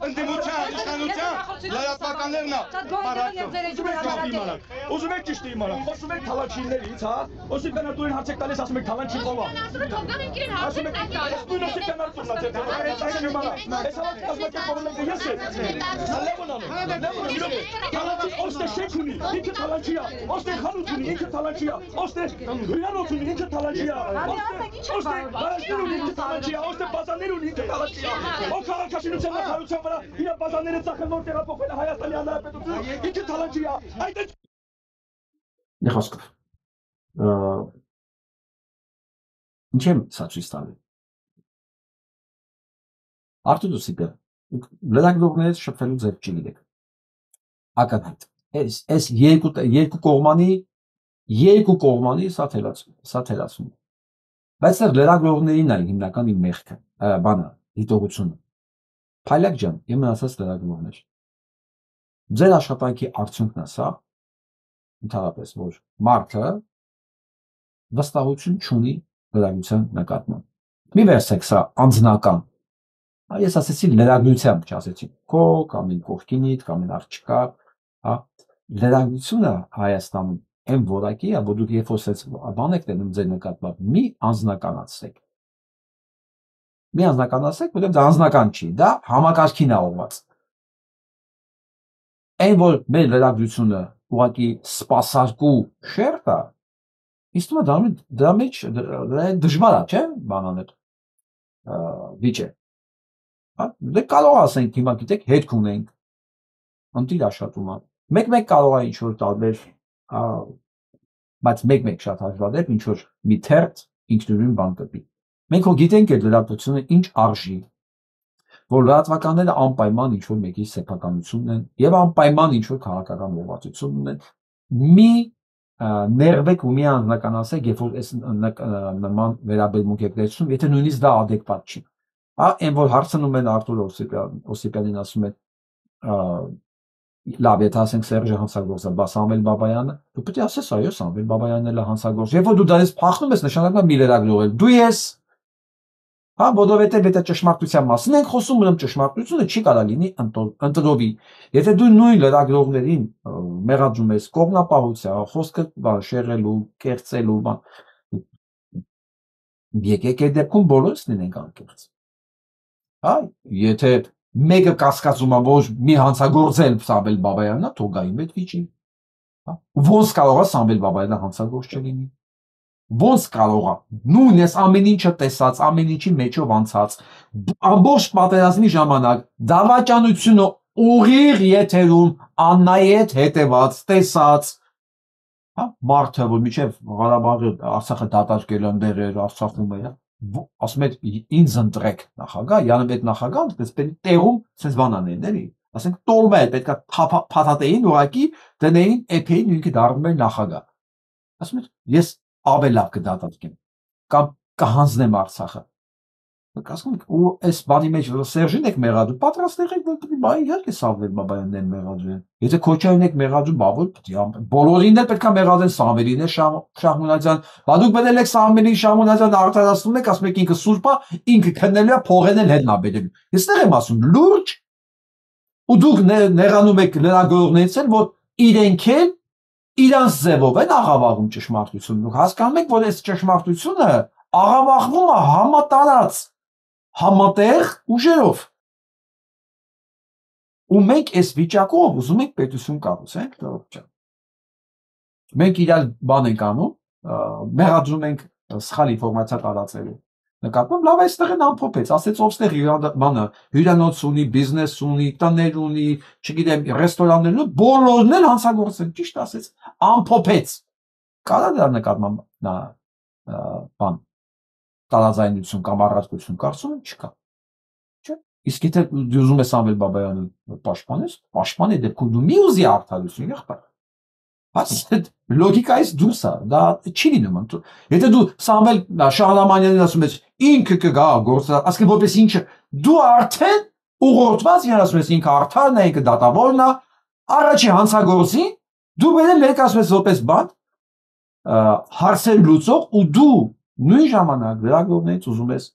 E: ընդդիմության, իշխանության լրատվականներն ուզում եք ճիշտ իմանալ, խոսում եք թալանչիներից, հա, ոսի բանատուրին հարցեք տալիս ասում եք թալանչի ով է։ Ասում եք նույն ոսի բանատուրն է, այս հավաքի կազմակերպողները ես եմ։ Թալանչի ոստե շեք ունի, ինքը թալանչի է, ոստե խանութ ունի, ինքը թալանչի է, ոստե հյուրանոց ունի, ինքը թալանչի է, ոստե բարաշներ ունի, ինքը թալանչի է, ոստե բազաներ ունի, ինքը թալանչի է, ով քաղաքաշինության նախարարության վրա իր բազաները ծախել որ տեղափոխվել է Հայաստանի Հանրապետություն, ինքը թալանչի է, այդ
A: Նեխոսկով, ինչ եմ սա ցույց տալի։ Արտուր Սիպեր, լրագրողներից շփվելու ձև չգիտեք։ Ակնհայտ։ Այս երկու կողմանի սա թելացում։ Բայց սա լրագրողներին է հիմնական իմ մեղքը, բանը, դիտողությունը։ Փայլակ ջան, իմ ասած լրագրողներ։ Ձեր աշխատանքի արդյունքն է սա, ընդհանրապես, որ մարդը վստահություն չունի լրագրության նկատմամբ։ Մի վերցեք սա անձնական։ Ես ասեցի լրագրությամբ, չասեցի քո կամ իմ կողքինիդ կամ իմ աղջկա, հա, լրագրությունը Հայաստանում այն որակի է, որ դուք երբ որ բան եք տենում ձեր նկատմամբ, մի անձնականացրեք, որտեղ դա անձնական չի, դա համակարգին է ուղղված։ Այն որ մեր լրագրությունը ուղղակի սպասարկու շերտ է, իսկ դրա մեջ դժվար է, չէ՞, բան անել, վիճը։ Դե կարող ասենք հիմա գիտեք հետք ունենք, ընտիր աշխատումը, մեկ-մեկ կարող է ինչ-որ տարբեր, բայց մեկ-մեկ շատ հաշվադեպ ինչ-որ մի թերթ ինքնուրույն բան կպի։ Մենք հո գիտենք այդ լրատվությունը ինչ արժի, որ լրատվականները անպայման ինչ-որ մեկի սեփականությունն են և անպայման ինչ-որ քաղաքական ուղղվածություն ունեն, մի ներվեք ու մի անձնականացեք, երբ որ այս նման վերաբերմունք եք տեսնում, եթե նույնիսկ դա ադեկվատ չի։ Այն որ հարցնում են Արտուր Օսիպյանին ասում են լավ, եթե ասենք Սերժը հանցագործ է, բա Սամվել Բաբայանը, դու պետք է ասես, այո, Սամվել Բաբայանն էլ է հանցագործ։ Երբ որ դու դրանից փախնում ես, նշանակում է մի լրագրող էլ դու ես։ Հա, որովհետև եթե ճշմարտության մասին ենք խոսում, ուրեմն ճշմարտությունը չի կարող լինի ընտրովի։ Եթե դու նույն լրագրողներին մեղադրում ես կողմնապահության, խոսքը շեղելու, կեղծելու, եկեք այդ դեպքում բոլորս լինենք անկեղծ։ Հա, եթե մեկը կասկածում է, որ մի հանցագործ է Սամվել Բաբայանն է, թող գա իմ հետ վիճի։ Ոնց կարող է Սամվել Բաբայանը հանցագործ չլինի։ Ոնց կարող է նույն այս ամեն ինչը տեսած, ամեն ինչի մեջով անցած, ամբողջ պատերազմի ժամանակ դավաճանությունը ուղիղ եթերում աննայետ հետևած, տեսած, մարդը, որ մինչև Ղարաբաղը, Արցախը դատարկել են դերեր, Արցախում է, ասում է ինձ ընտրեք նախագահ, յանը այդ նախագահ, տեղում սենց բան անեն, էլի, ասենք տոլմա է, պետք է փաթաթեին ուղղակի դնեին էփեին ու ինքը դառնում էր նախագահ։ Ասում է ես ավելի լավ կդատարկեմ կամ կհանձնեմ Արցախը։ Կասկում ու այս բանի մեջ Սերժին եք մեղադրում, պատրաստ եղեք, որ բայ իհարկե Սամվել Բաբայանն են մեղադրեն։ Եթե Քոչարյանն եք մեղադրում, բա որ բոլորին էլ պետք է մեղադրեն Սամվելին է Շահմունազյան, բա դուք բերել եք Սամվելին Շահմունազյան արտադրացնում եք, ասում եք ինքը սուրբ է, ինքը քննելու է, փողեն էլ հետն է բերելու։ Այստեղ եմ ասում, լուրջ ու դուք նեղանում եք լրագրողներից են, որ իրենք էլ իրանց ձևով են աղավաղում ճշմարտությունը։ Դուք հասկանում եք, որ այս ճշմարտությունը աղավաղվում է համատարած համատեղ ուժերով ու մենք այս վիճակով ուզում ենք պետություն կառուցենք դրոջան մենք իրար բան ենք անում մեղադրում ենք սխալ ինֆորմացիա տարածելու նկատմամբ լավ այստեղ են ամփոփեց ասեց ովստեղ բանը հյուրանոց ունի բիզնես ունի տներ ունի չգիտեմ ռեստորաններ ու բոլորն էլ հանցագործեն ճիշտ ասեց ամփոփեց կարա դրա նկատմամբ նա բան տարաձայնություն կամ առարկություն կարծում եմ չկա չէ իսկ եթե դու ուզում ես Սամվել Բաբայանը պաշտպանես պաշտպանի դեպքում դու մի ուզի արդարություն եղբայր Այդ լոգիկայից դուրս է, դա չի լինում Եթե դու Սամվել Շահրամանյանին ասում ես ինքը կգա գործը, ասկի որպես ինչը դու արդեն ուղղորդված իրեն ասում ես ինքը արդարն է, ինքը դատավորն է, առաջի հանցագործին դու բերել մեկ ասում ես որպես բան հարցեր լուծող ու դու նույն ժամանակ լրագրողներից ուզում ես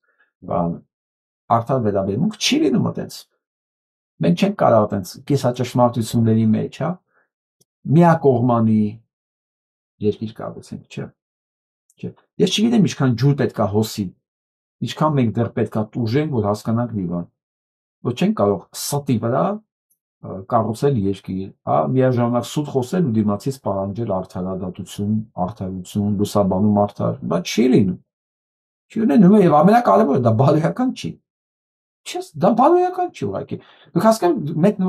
A: արդար վերաբերմունք չի լինում այդպես մենք չենք կարող այդպես կեսաճշմարտությունների մեջ, հա միակողմանի երկիր կառուցենք, չէ։ Ես չգիտեմ ինչքան ջուր պետք է հոսի, ինչքան մենք դեռ պետք է տուժենք, որ հասկանանք մի բան, որ չենք կարող ստի վրա կառուցել երկիր, հա, միաժամանակ սուտ խոսել ու դիմացից պահանջել արդարադատություն, արդարություն, լուսաբանում արդար, դա չի լինում։ Չի լինում եւ ամենակարևորը դա բարոյական չի։ Չէ, դա բարոյական չի ուղղակի։ Դուք հասկանում եք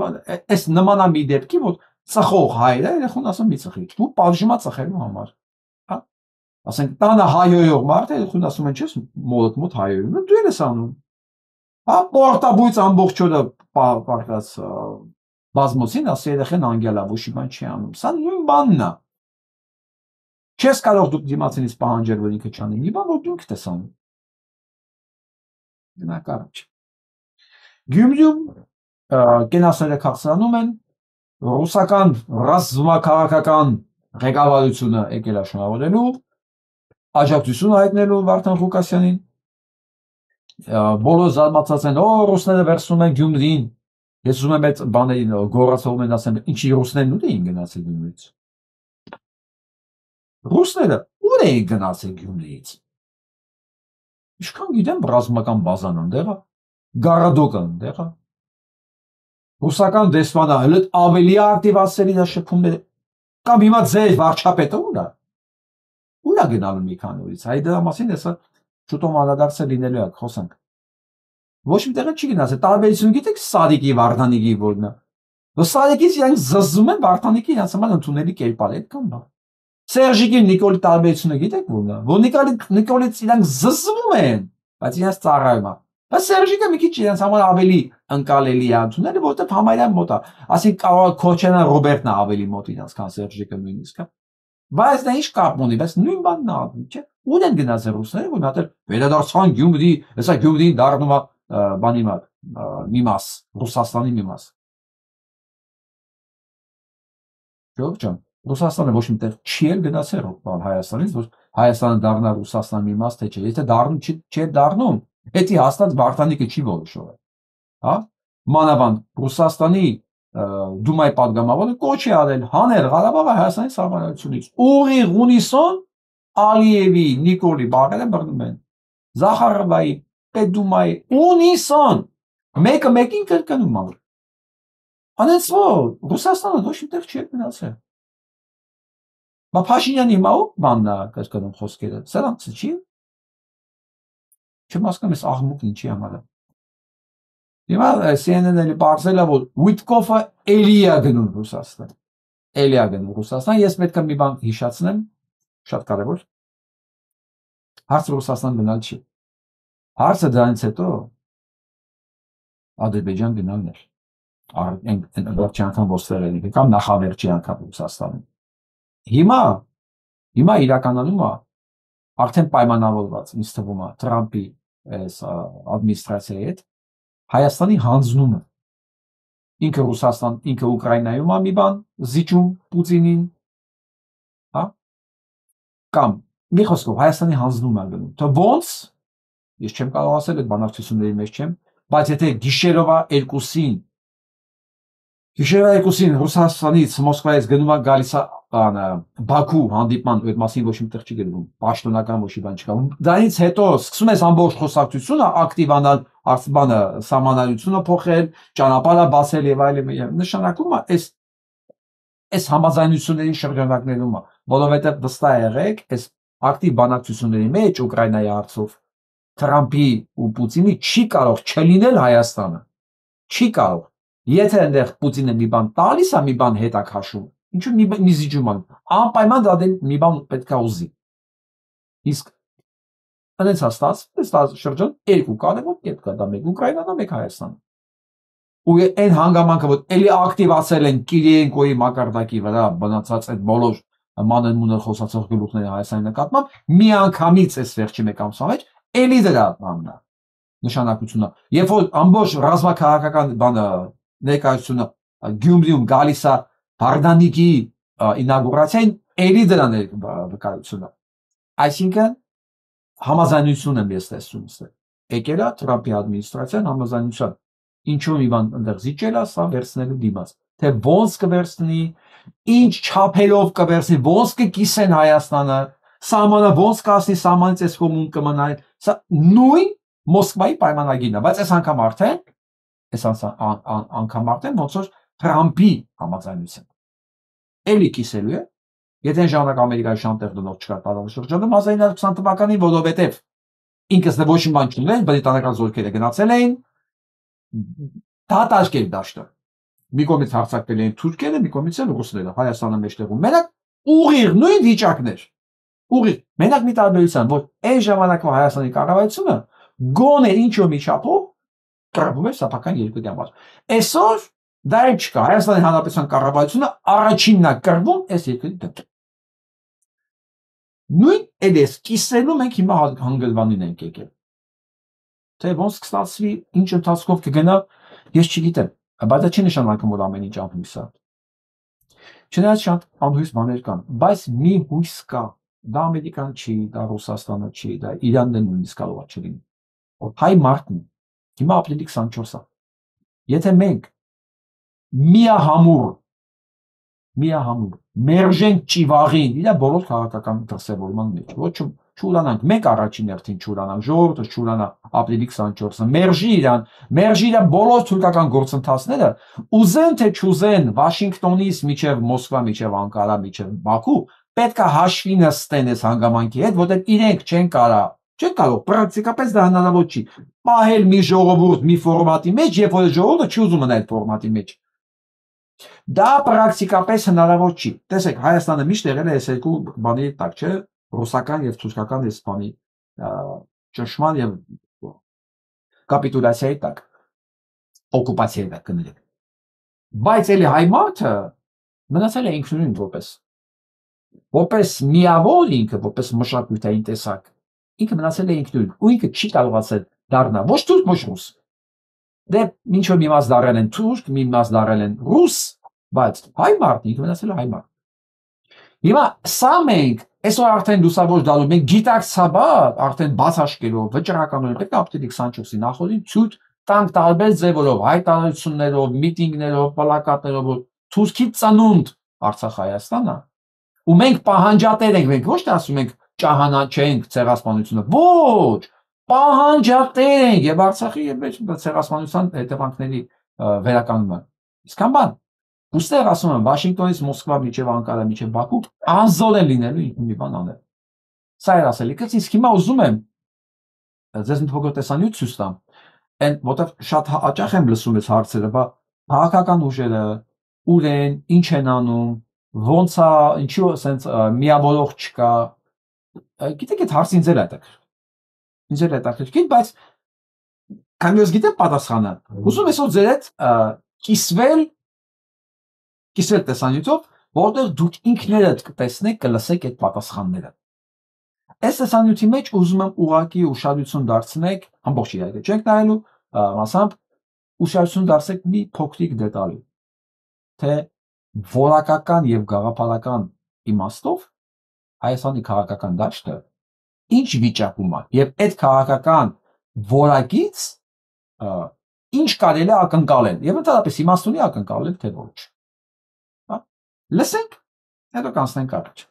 A: այս նմանամի դեպքի, որ ծխող հայրը երեխուն ասում մի ծխի, ու պատժումա ծխելու համար, հա, ասենք տանը հայոյող մարդը երեխուն ասում են չես մոտ մոտ հայոյում, դու ես անում, հա, պորտաբույց ամբողջ օրը պարտած բազմոցին ասի երեխեն անգելա, ոչի բան չի անում, սա նույն բանն է, չես կարող դուք դիմացինից պահանջել, որ ինքը չանի, մի բան, որ դու ինքդ ես անում, գնակարիչ, Գյումրիում կենասները քաղցրանում են, ռուսական ռազմաքաղաքական ղեկավարությունը եկել է շնորհավորելու, աջակցություն հայտնելու Վարդան Ղուկասյանին, բոլորը զարմացած են, ռուսները վերցնում են Գյումրին, ես ուզում եմ այդ բաներին գոռացողում են ասեմ, ինչի ռուսներն ուր էին գնացել Գյումրիից։ Ռուսները ուր էին գնացել Գյումրիից։ Ինչքան գիտեմ ռազմական բազան ընդեղ է, գարադոկը ընդեղ է։ Ռուսական դեսպանը հենց ավելի ակտիվացել իր շփումները կամ հիմա ձեր վարչապետը ուր է գնալու մի քանի օրից հայ դրա մասին հեսա շուտով անդրադարձել լինելու է խոսանք ոչ մի տեղ չի գնացել տարբերություն գիտեք Սադիկի Վարդանիկի որն է որ Սադիկից իրենք զզվում են Վարդանիկի իրենց համար ընդունելի կերպար է կամ բա Սերժիկի Նիկոլի տարբերությունը գիտեք որն է որ Նիկոլից իրենք զզվում են բայց իրենց ծառայում է Բայց Սերժիկը մի քիչ իրենց համար ավելի ընկալելի է ընդունել, որովհետև համարյա մոտ է։ Ասենք կարող Քոչարյան Ռոբերտն է ավելի մոտ իրենց, քան Սերժիկը նույնիսկ։ Բայց դա ինչ կապ ունի, բայց նույն բանն է, չէ՞։ Ուր են գնացել ռուսները, որ մատել վերադարձան Գյումրի, հեսա Գյումրին դառնում է բանի մի մաս, Ռուսաստանի մի մաս։ Ջորջան, Ռուսաստանը ոչ մի տեղ չի էլ գնացել Հայաստանից, որ Հայաստանը դառնա Ռուսաստանի մի մաս, թե չէ։ Եթե դառնում չի դառնում Էդի հաստատ Վարդանիկը չի որոշել, հա, մանավանդ Ռուսաստանի դումայի պատգամավորը կոչ է արել հանել Ղարաբաղը Հայաստանի սահմանությունից, ուղիղ ունիսոն Ալիևի, Նիկոլի բառերը բռնում են, Զախարովայի, Պետդումայի, ունիսոն, մեկը մեկին կրկնում է, անենց որ Ռուսաստանը ոչ մի տեղ չի գնացել, բա Փաշինյանի հիմա ու բանն է կրկնում խոսքերը, սրանց չի Չեմ հասկանում ես աղմուկն ինչի համար է։ Հիմա CNN-ը բարձել է որ Ուիտկոֆը էլի է գնում Ռուսաստան։ Էլի է գնում Ռուսաստան, ես պետք է մի բան հիշեցնեմ, շատ կարևոր։ Հարցը Ռուսաստան գնալ չի։ Հարցը դրանից հետո Ադրբեջան գնալն էր։ Այն վերջի անգամ ոստվել են կամ նախավերջի անգամ Ռուսաստանում։ Հիմա իրականանում է արդեն պայմանավորված ինձ թվում է Տրամպի այս ադմինիստրացիայի հետ Հայաստանի հանձնումը ինքը Ռուսաստան, ինքը Ուկրաինայում է մի բան զիջում Պուտինին, հա, կամ մի խոսքով Հայաստանի հանձնում է գնում։ Թե ոնց, ես չեմ կարող ասել այդ բանակցությունների մեջ չեմ, բայց եթե գիշերովա երկուսին Ռուսաստանից Մոսկվայից գնում է գալիս է Բաքու հանդիպման, այդ մասին ոչ մի տեղ չի գրվում, պաշտոնական ոչ մի բան չկա։ Դրանից հետո սկսում ես ամբողջ խոսակցությունը ակտիվանալ, բանը սահմանադրությունը փոխել, ճանապարհը բացել եւ այլն, նշանակում է այս համաձայնությունների շրջանակներում է, որովհետեւ վստահ եղեք, այս ակտիվ բանակցությունների մեջ Ուկրաինայի հարցով Թրամփի ու Պուտինի չի կարող չլինել Հայաստանը։ Չի կարող։ Եթե այնտեղ Պուտինը մի բան տալիս է, մի բան հետա քաշում, ինչու մի զիջում է, անպայման դա մի բան պետք է ուզի։ Իսկ այնց հաստատ, այս շրջան երկու կարևոր կետ կա, դա մեկ Ուկրաինան է, մեկ Հայաստանը։ Ու այն հանգամանքը, որ էլի ակտիվացել են Կիրիենկոյի մակարդակի վրա բնացած այդ բոլոր մանր-մունր խոսացող գլուխները Հայաստանի նկատմամբ, միանգամից այս վերջի մեկ ամսվա մեջ էլի դրա բանն է, նշանակությունը։ Երբ որ ամբողջ ռազմաքաղաքական բանը ներկայացությունը Գյումրիում գալիս է Հարդանիկի ինագուրացիային, էլի դրա վկայությունը։ Այսինքն համաձայնություն եմ ես տեսնում ստե։ Եկել է Թրամփի ադմինիստրացիան համաձայնության։ Ինչու մի բան այնտեղ զիջել է, սա վերցնելու դիմաց։ Թե ոնց կվերցնի, ինչ չափելով կվերցնի, ոնց կկիսեն Հայաստանը, սահմանը ոնց կասնի, սահմանից այս կողմում կմնա, սա նույն Մոսկվայի պայմանագիրն է, բայց այս անգամ արդեն ոնց որ Թրամփի համաձայնությամբ։ Էլի կիսելու է, եթե այն ժամանակ Ամերիկայի շանտեղ դնող չկար տարածաշրջանում շրջանում 1920 թվականին, որովհետև ինքս դե ոչ մի բան չունեն, բրիտանական զորքերը գնացել էին դատարկել դաշտը։ Մի կողմից հարձակվել էին թուրքերը, մի կողմից էլ ռուսները, Հայաստանը մեջտեղում։ Մենակ ուղիղ նույն վիճակներ։ Ուղիղ, մենակ մի տարբերությամբ, որ այն ժամանակվա Հայաստանի կառավարությունը գոնե ինչ-որ մի չափով կռվում էր սեփական երկրի համար։ Այսօր դա չկա, Հայաստանի Հանրապետության կառավարությունը առաջինն է կռվում այս երկրի դեմ։ Նույն էլես կիսելու մենք հիմա հանգրվանին ենք եկել։ Թե ոնց կստացվի, ինչ ընթացքով կգնա, ես չգիտեմ, բայց դա չի նշանակում, որ ամեն ինչ անհույս է։ Չնայած շատ անհույս բաներ կան, բայց մի հույս կա, դա Ամերիկան չի, դա Ռուսաստանը չի, դա Իրանն է նույնիսկ կարող է չլինի։ Հայ մարդն հիմա ապրիլի 24-ը։ Եթե մենք միահամուռ մերժենք ճիվաղին իր բոլոր քաղաքական դրսևորման մեջ, ոչ չուրանանք, մենք առաջին հերթին չուրանանք, ժողովուրդը չուրանա ապրիլի 24-ը, մերժի իրան բոլոր թուրքական գործընթացները, ուզեն թե չուզեն Վաշինգտոնից մինչև Մոսկվա, մինչև Անկարա, մինչև Բաքու, պետք է հաշվի նստեն այս հանգամանքի հետ, որտեղ իրենք չեն կարող, պրակտիկապես դա հնարավոր չի, պահել մի ժողովուրդ մի ֆորմատի մեջ, երբ որ ժողովուրդը չի ուզում մնալ այդ ֆորմատի մեջ։ Դա պրակտիկապես հնարավոր չի։ Տեսեք, Հայաստանը միշտ եղել է այս երկու բանի տակ, չէ՞, ռուսական եւ թուրքական այս բանի ճնշման եւ կապիտուլյացիայի տակ, օկուպացիայի տակ կներեք։ Բայց էլի հայ մարդը մնացել է ինքնուրույն որպես միավոր ինքը, որպես մշակութային տեսակ, ինքը մնացել է ինքնուրույն, ու ինքը չի կարողացել դառնալ ոչ թուրք, ոչ ռուս։ Դե ինչ որ մի մաս դառել են թուրք, մի մաս դառել են ռուս, բայց հայ մարդը ինքը մնացել է հայ մարդ։ Հիմա սա մենք այսօր արդեն լուսավոր դալու, մենք գիտակցաբար արդեն բաց աշկերով, վճռականորեն պետք է ապրիլի 24-ի նախորդին ցույց տանք տարբեր ձևերով, հայտարարություններով, միտինգներով, պլակատներով, որ Թուրքի ծնունդ Արցախ Հայաստանը, ու մենք պահանջատեր ենք, մենք ոչ թե ասում ենք ճահանաչենք ցեղասպանությունը, ոչ, պահանջատեր ենք եւ Արցախի եւ ցեղասպանության հետևանքների վերականգնումը։ Իսկան բան, ուստեղ ասում եմ Վաշինգտոնից Մոսկվա մինչև Անկարա, մինչև Բաքու անզոր են լինելու մի բան անել։ Սա էր ասելիքս, իսկ հիմա ուզում եմ ձեզ մի փոքր տեսանյութ ցույց տամ, այն որտեղ շատ հաճախ եմ լսում այս հարցերը, բա քաղաքական ուժերը ուր են, ինչ են անում, ոնց է, ինչու ասենց միավորող չկա։ Գիտեք, այդ հարցը ինձ էլ է հետաքրքիր, բայց քանի որ գիտեմ պատասխանը, ուզում եմ այսօր ձեր հետ կիսվել տեսանյութով, որտեղ դուք ինքներդ կտեսնեք, կլսեք այդ պատասխանները։ այս տեսանյութի մեջ ուզում եմ ուղղակի ուշադրություն դարձնեք ամբողջ իրավիճակը չենք նայելու մասամբ ուշադրություն դարձնեք մի փոքրիկ դետալի թե որակական եւ գաղափարական իմաստով Հայաստանի քաղաքական դաշտը ինչ վիճակում է եւ այդ քաղաքական որակից ինչ կարելի է ակնկալել եւ ընդհանրապես իմաստ ունի ակնկալել թե ոչ հա լսենք հետո կանցնենք առաջ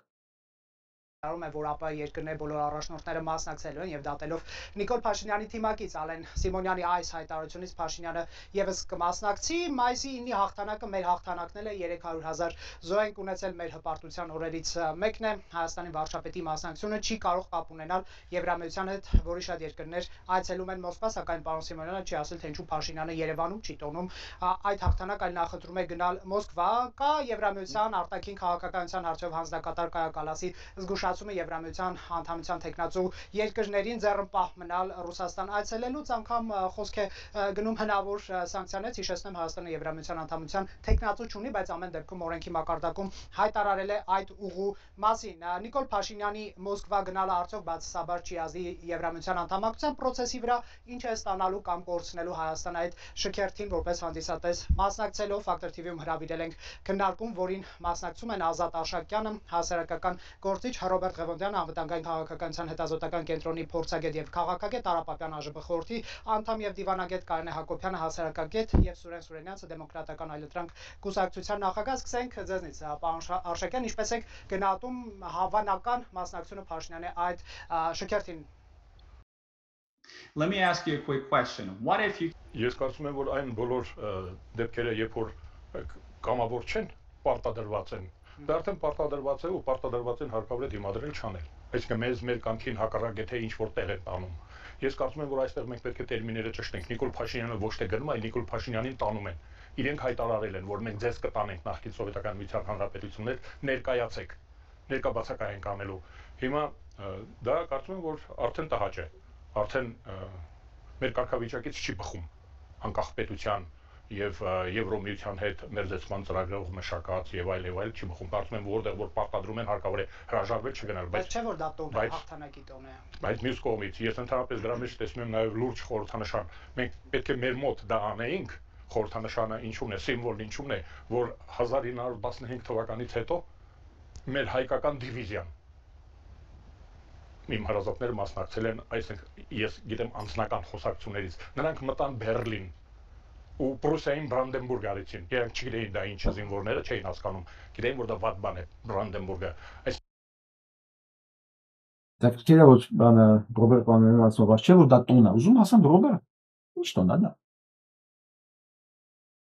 F: Արում է, որ ԱՊՀ երկրներ բոլոր առաջնորդները մասնակցելու են եւ դատելով Նիկոլ Փաշինյանի թիմակից Ալեն Սիմոնյանի այս հայտարարությունից Փաշինյանը եւս կմասնակցի մայիսի 9-ի հաղթանակը մեր հաղթանակն է 300,000 զոհ ենք ունեցել մեր հպարտության օրերից մեկն է Հայաստանի վարչապետի մասնակցությունը չի կարող կապ ունենալ Եվրամիության հետ որի շատ երկրներ այցելում են Մոսկվա սակայն պարոն Սիմոնյանը չի ասել թե ինչու Փաշինյանը Երևանում չի տոնում այդ հաղթանակ այլ նախընտրում է գնալ Մոսկվա կա Եվրամիության արտաքին քաղաքականության հարցով հանձնակատար Կայա Կալասի զգուշացումը Եվրամիության անդամության տեխնացու երկրներին ձեռնպահ մնալ Ռուսաստան այցելելուց անգամ խոսք է գնում հնարավոր սանկցիաներից հիշեցնեմ Հայաստանը Եվրամիության անդամության տեխնացու չունի բայց ամեն դեպքում օրենքի մակարդակում հայտարարել է այդ ուղու մասին Նիկոլ Փաշինյանի Մոսկվա գնալը արդյոք բացասաբար չի ազդի Եվրամիության անդամակցության process-ի վրա ինչ է ստանալու կամ կորցնելու Հայաստանը այդ շքերթին որպես հանդիսատես մասնակցելով Factor TV-ում հրավիրել ենք քննարկում որին մասնակցում են Ազատ Աշակյանը հասարակական գործիչ Ռոբերտ Ղևոնդյանը անվտանգային քաղաքականության հետազոտական կենտրոնի փորձագետ եւ քաղաքագետ Արա Պապյան ԱԺԲ խորհրդի անդամ եւ դիվանագետ Կարինե Հակոբյանը հասարակագետ եւ Սուրեն Սուրենյանցը դեմոկրատական այլընտրանք կուսակցության նախագահ սկսենք ձեզնից պարոն Աշակյան ինչպես եք գնահատում հավանական մասնակցությունը Փաշինյանի այդ շքերթին
G: Let me ask you a quick question. What if you
E: Ես կարծում եմ որ այն բոլոր դեպքերը երբ որ կամավոր չեն պարտադրված են Դա արդեն պարտադրված է ու պարտադրված են հարկավոր է դիմադրել չանել։ Այսինքն մեզ մեր կամքին հակառակ է թե ինչ որ տեղ է տանում։ Ես կարծում եմ որ այստեղ մենք պետք է տերմինները ճշտենք։ Նիկոլ Փաշինյանը ոչ թե գնում, այլ Նիկոլ Փաշինյանին տանում են։ Իրենք հայտարարել են, որ մենք ձեզ կտանենք նախկին սովետական միության հանրապետություններ, ներկայացեք։ Ներկա բացակայենք անելու։ Հիմա դա կարծում եմ որ արդեն տհաճ է։ Արդեն մեր կարգավիճակից չի բխում անկախ պետության եւ Եվրոմիության հետ մերձեցման ծրագրով մշակած եւ այլ չի բխում կարծում եմ որտեղ որ պարտադրում են հարկավոր է հրաժարվել չգնալ բայց
F: չէ որ դա տոն է հաղթանակի տոն է
E: բայց մյուս կողմից ես ընդհանրապես դրա մեջ տեսնում եմ նաեւ լուրջ խորհրդանշան մենք պետք է մեր մոտ դա անեինք խորհրդանշանը ինչու՞մն է սիմվոլն ինչու՞մն է որ 1915 թվականից հետո մեր հայկական դիվիզիան իմ հարազատները մասնակցել են այսինքն ես գիտեմ անձնական խոսակցություններից նրանք մտան Բերլին ու Պրուսիային Բրանդենբուրգ արեցին։ Իրանք չգիտեին դա ինչ է զինվորները չէին հասկանում։ Գիտեին որ դա վատ բան է Բրանդենբուրգը։ Այս
A: Դա քիչ ոչ բանը Ռոբերտ բանն ասում բայց չէ որ դա տոն է։ Ուզում ասեմ Ռոբերտ ինչ տոն է դա։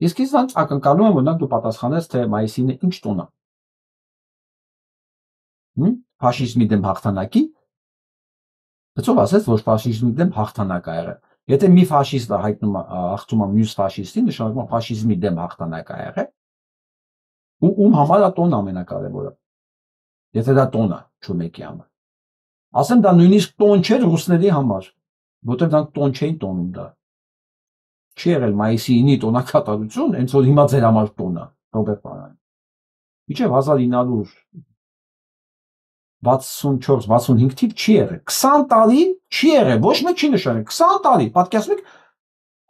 A: Իսկ ես ակնկալում եմ որ նա դու պատասխանես թե մայիսին ինչ տոն է։ Ֆաշիզմի դեմ հաղթանակի Բայց ով ասեց որ ֆաշիզմի դեմ հաղթանակ ա եղել։ Եթե մի ֆաշիստը հայտնում աղթում է մյուս ֆաշիստի, նշանակում է ֆաշիզմի դեմ հաղթանակ ա եղել։ Ում համար է տոն ամենակարևորը։ Եթե դա տոն է, չէ մեկի համար։ Ասեմ դա նույնիսկ տոն չէր ռուսների համար, որտեղ դրանք տոն չէին տոնում դա։ Չի եղել մայիսի 9-ի տոնակատարություն, հենց որ հիմա ձեր համար տոն է, Ռոբերտ Պարյան։ Մինչև 1964-65 թիվ չի եղել, 20 տարի չի եղել, ոչ մեկ չի նշել, 20 տարի, պատկերացնում եք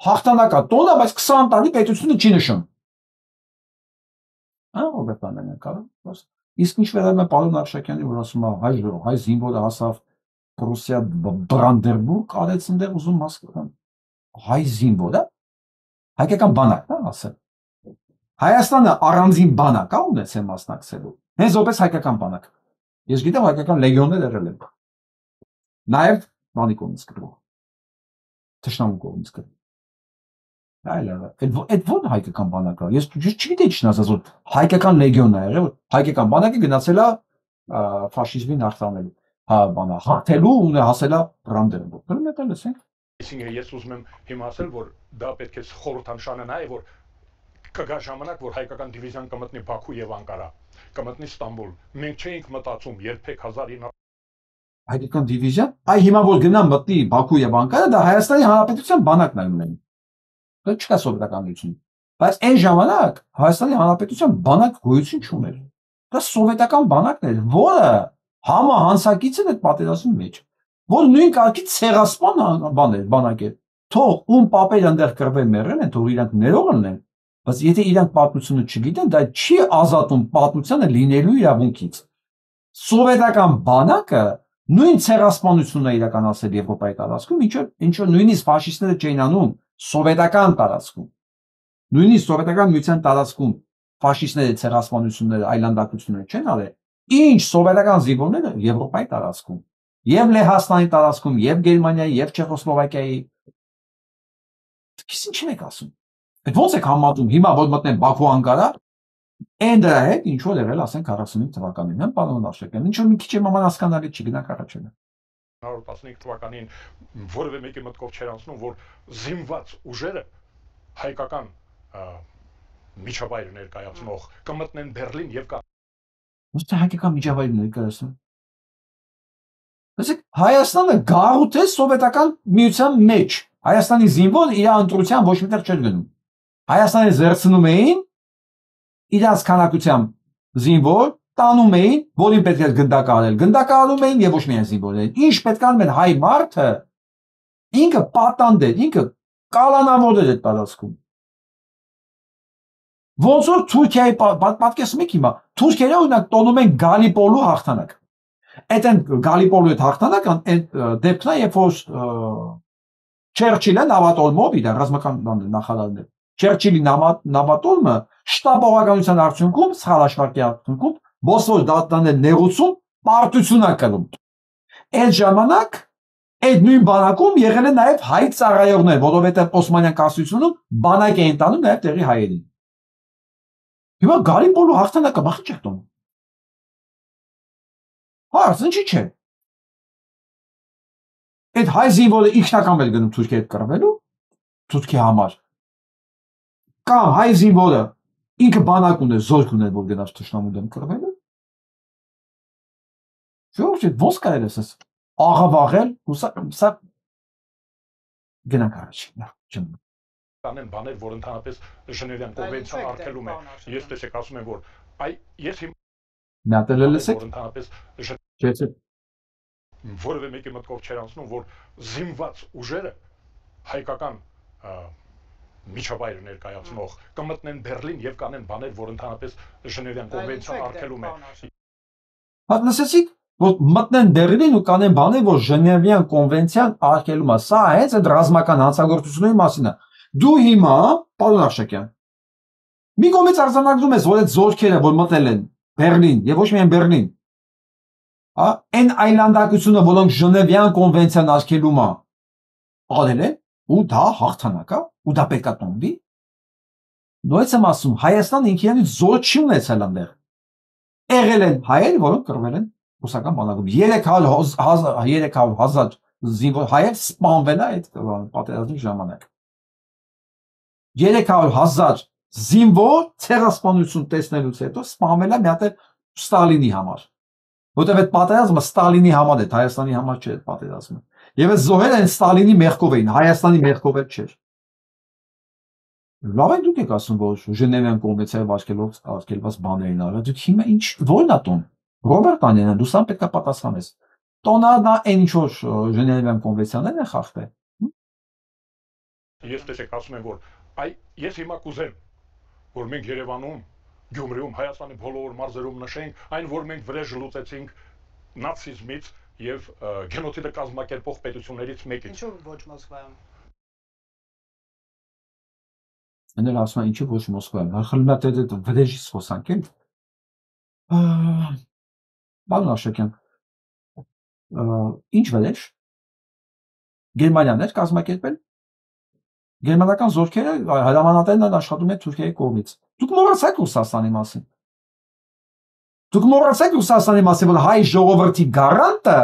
A: հաղթանակա տոն է, բայց 20 տարի պետությունը չի նշում։ Հա, Ռոբերտ Պարյանն կարող։ Իսկ ինչ վերաբերում է պարոն Արշակյանին, որ ասում է հայ զինվորը հասավ Պրուսիա Բրանդենբուրգ արեց այնտեղ ուզում հասկանալ։ Հայ զինվորը հայկական բանակն է ասել։ Հայաստանը առանձին բանակ է ունեցել մասնակցելու։ Հենց որպես հայկական բանակ։ Ես գիտեմ հայկական լեգիոններ եղել են։ Նաև բանի կողմից գրող։ Թշնամու կողմից գրող։ Այդ ո՞ր հայկական բանակ է։ Ես չգիտեի ինչ ասած որ հայկական լեգիոնն է եղել, հայկական բանակը գնացել է ֆաշիզմին հաղթանելու։ Հա բանա հաղթելու ու հասել է Բրանդենբուրգ։ Բերում եք լսենք։
E: Այսինքն ես ուզում եմ հիմա ասել որ դա պետք է խորհրդանշանը նա է որ կգա ժամանակ որ հայկական դիվիզիան կմտնի Բաքու եւ Անկարա, կմտնի Ստամբուլ։ Մենք չէինք մտածում երբեք 1900
A: հայկական դիվիզիան, այ հիմա որ գնա մտնի Բաքու եւ Անկարա, դա Հայաստանի Հանրապետության բանակն է ունենում։ Դա չկա սովետականություն։ Բայց այն ժամանակ Հայաստանի Հանրապետության բանակ գոյություն չուներ։ Դա սովետական բանակն էր, որը Համահանսակիցն այդ պատերազմի մեջ, որ նույն կարգի ցեղասպան բանակ է, թող ում պապերը այնտեղ կռվել մեռել են, թող իրանք ներող լինեն, բայց եթե իրանք պատմությունը չգիտեն, դա չի ազատում պատմությանը լինելու իրավունքից։ Սովետական բանակը նույն ցեղասպանությունն է իրականացել Եվրոպայի տարածքում, ինչ որ նույնիսկ ֆաշիստները չէին անում սովետական տարածքում։ Նույնիսկ սովետական միության տարածքում ֆաշիստները ցեղասպանությունները, այլանդակությունները չեն արել, ինչ սովետական զինվորները Եվրոպայի տարածքում, եւ Լեհաստանի տարածքում, եւ Գերմանիայի, եւ Չեխոսլովակիայի։ Ինչ եք ասում։ Այդ ո՞նց եք համատում հիմա որ մտնեն Բաքու անկարա, այն դրա հետ ինչ որ եղել, ասենք 45 թվականին, հա, պարոն Աշակյան, ինչ որ մի քիչ ման հասկանալի չի գնանք առաջելը։
E: 1915 թվականին որևէ մեկի մտքով չէր անցնում, որ զինված ուժերը հայկական միջավայր ներկայացնող կմտնեն Բերլին եւ
A: Ո՞նց է հայկական միջավայր ներկայացնում։ Ասեք Հայաստանը գաղութ է սովետական միության մեջ։ Հայաստանի զինվոր իր ընտրության ոչ միտեղ չէր գնում։ Հայաստանի զերծնում էին իրաց քանակությամբ զինվոր, տանում էին, որին պետք է գնդակահարում էին եւ ոչ միայն զինվորներին։ Ինչ պետք է անում են հայ մարդը, ինքը պատանդ է, ինքը կալանավոր էր այդ տարածքում։ Ոնց որ Թուրքիայի պատկերացնում եք հիմա, թուրքերը օրինակ տոնում են Գալիպոլու հաղթանակ։ Այդ Գալիպոլու այդ հաղթանակը այդ դեպքն է, երբ որ Չերչիլը նավատորմով իր ռազմական նախարարն է։ Չերչիլի նավատորմը շտաբողականության արդյունքում, սխալաշվարկի արդյունքում, Բոսֆոր դատարաններ նեղուցում, պարտություն է կրում։ Այդ ժամանակ այդ նույն բանակում եղել են նաև հայ ծառայողներ, որովհետև Օսմանյան կայսրությունում բանակ էին տանում նաև տեղի հայերին։ Հիմա Գալիպոլու հաղթանակը մախիչ է տոնում։ Հարց ինչի՞ չէ։ Այդ հայ զինվորը իշխնական էր գնում Թուրքիա հետ կռվելու, Թուրքիա համար։ Կամ հայ զինվորը ինքը բանակ ուներ, զորք ուներ, որ գնաց թշնամու դեմ կռվելու։ Ժողովուրդ, ո՞նց կարելի է ասես աղավաղել, սա գնանք առաջ։
E: Անեն բաներ, որ ընդհանրապես Ժնևյան կոնվենցիան արգելում է։ Ես տեսեք ասում եմ, որ ես
A: Նատելելսեք
E: ընդհանրապես որևէ մեկի մտքով չէր անցնում, որ զինված ուժերը հայկական միջավայր ներկայացնող կմտնեն Բերլին եւ կանեն բաներ, որ ընդհանրապես Ժնևյան կոնվենցիան արգելում է։
A: Լսեցիք, որ մտնեն Բերլին ու կանեն բաներ, որ Ժնևյան կոնվենցիան արգելում է։ Սա հենց այդ ռազմական հանցագործությունների մասին է։ Դու հիմա, պարոն Աշակյան, մի կողմից արձանագրում ես, որ այդ զորքերը, որ մտել են Բերլին եւ ոչ միայն Բերլին, այն այլանդակությունը, որոնք Ժնևյան կոնվենցիան արգելում է, արել են, ու դա հաղթանակ է, ու դա պետք է տոնվի։ Նույնպես եմ ասում, Հայաստանը ինքը իրենից զոր չի ունեցել այնտեղ։ Եղել են հայեր, որոնք կռվել են ռուսական բանակում։ 300,000 զինվոր հայեր սպանվել է այդ պատերազմի ժամանակ։ 300,000 զինվոր ցեղասպանություն տեսնելուց հետո սպանվել է մի հատ Ստալինի համար։ Որտեւ այդ պատերազմը Ստալինի համար է, Հայաստանի համար չէ այդ պատերազմը։ Եվ այդ զոհերը այն Ստալինի մեղքով էին, Հայաստանի մեղքով չէր։ Լավ է դուք եք ասում, որ Ժնևյան կոնվենցիայով արգելված բաներն արել, դուք հիմա ինչ ո՞րն է տոն։ Ռոբերտ Անյանյան, դու սա պետք է պատասխանես։ Տոնանա այն ինչ որ Ժնևյան կոնվենցիաներն են խախտել։
E: Ես տեսեք ասում եմ, որ ես հիմա կուզեմ, որ մենք Երևանում, Գյումրիում, Հայաստանի բոլոր մարզերում նշենք այն, որ մենք վրեժ լուծեցինք նացիզմից եւ գենոցիդը կազմակերպող պետություններից մեկից։
F: Ինչու ոչ Մոսկվայում։
A: Այնտեղ ասում են ինչու ոչ Մոսկվայում։ Խլմատեդ վրեժից խոսանք էլ։ Բան Աշակյան։ Ինչ վրեժ։ Գերմանիան էր կազմակերպել։ Գերմանական զորքերը հրամանատարն աշխատում են Թուրքիայի կողմից։ Դուք մոռացաք Ռուսաստանի մասին։ Դուք մոռացաք Ռուսաստանի մասին, որ հայ ժողովրդի գարանտը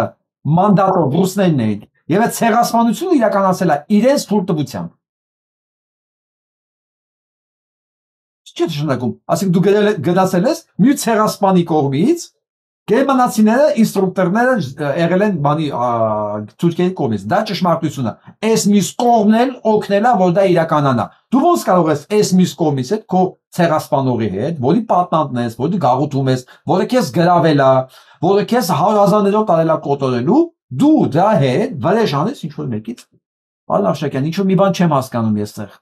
A: մանդատով ռուսներն էին, եւ այդ ցեղասպանությունը իրականացել է իրենց թույլտվությամբ։ Չէ՞ շնորհակալ։ Ասենք դու գնացել ես մի ցեղասպանի կողմից, Գերմանացիները ինստրուկտորները եղել են բանի Թուրքիայի կողմից։ Դա ճշմարտությունն է։ Այս մյուս կողմն էլ օգնել է, որ դա իրականանա։ Դու ոնց կարող ես այս մյուս կողմից հետ քո ցեղասպանողի հետ, որի պատնանտն ես, որի գաղութում ես, որը քեզ գրավել է, որը քեզ հարազաններով տարել է կոտորելու, դու դրա հետ վրեժ անես ինչ որ մեկից։ Պարոն Արշակյան, ինչ որ մի բան չեմ հասկանում ես այդտեղ։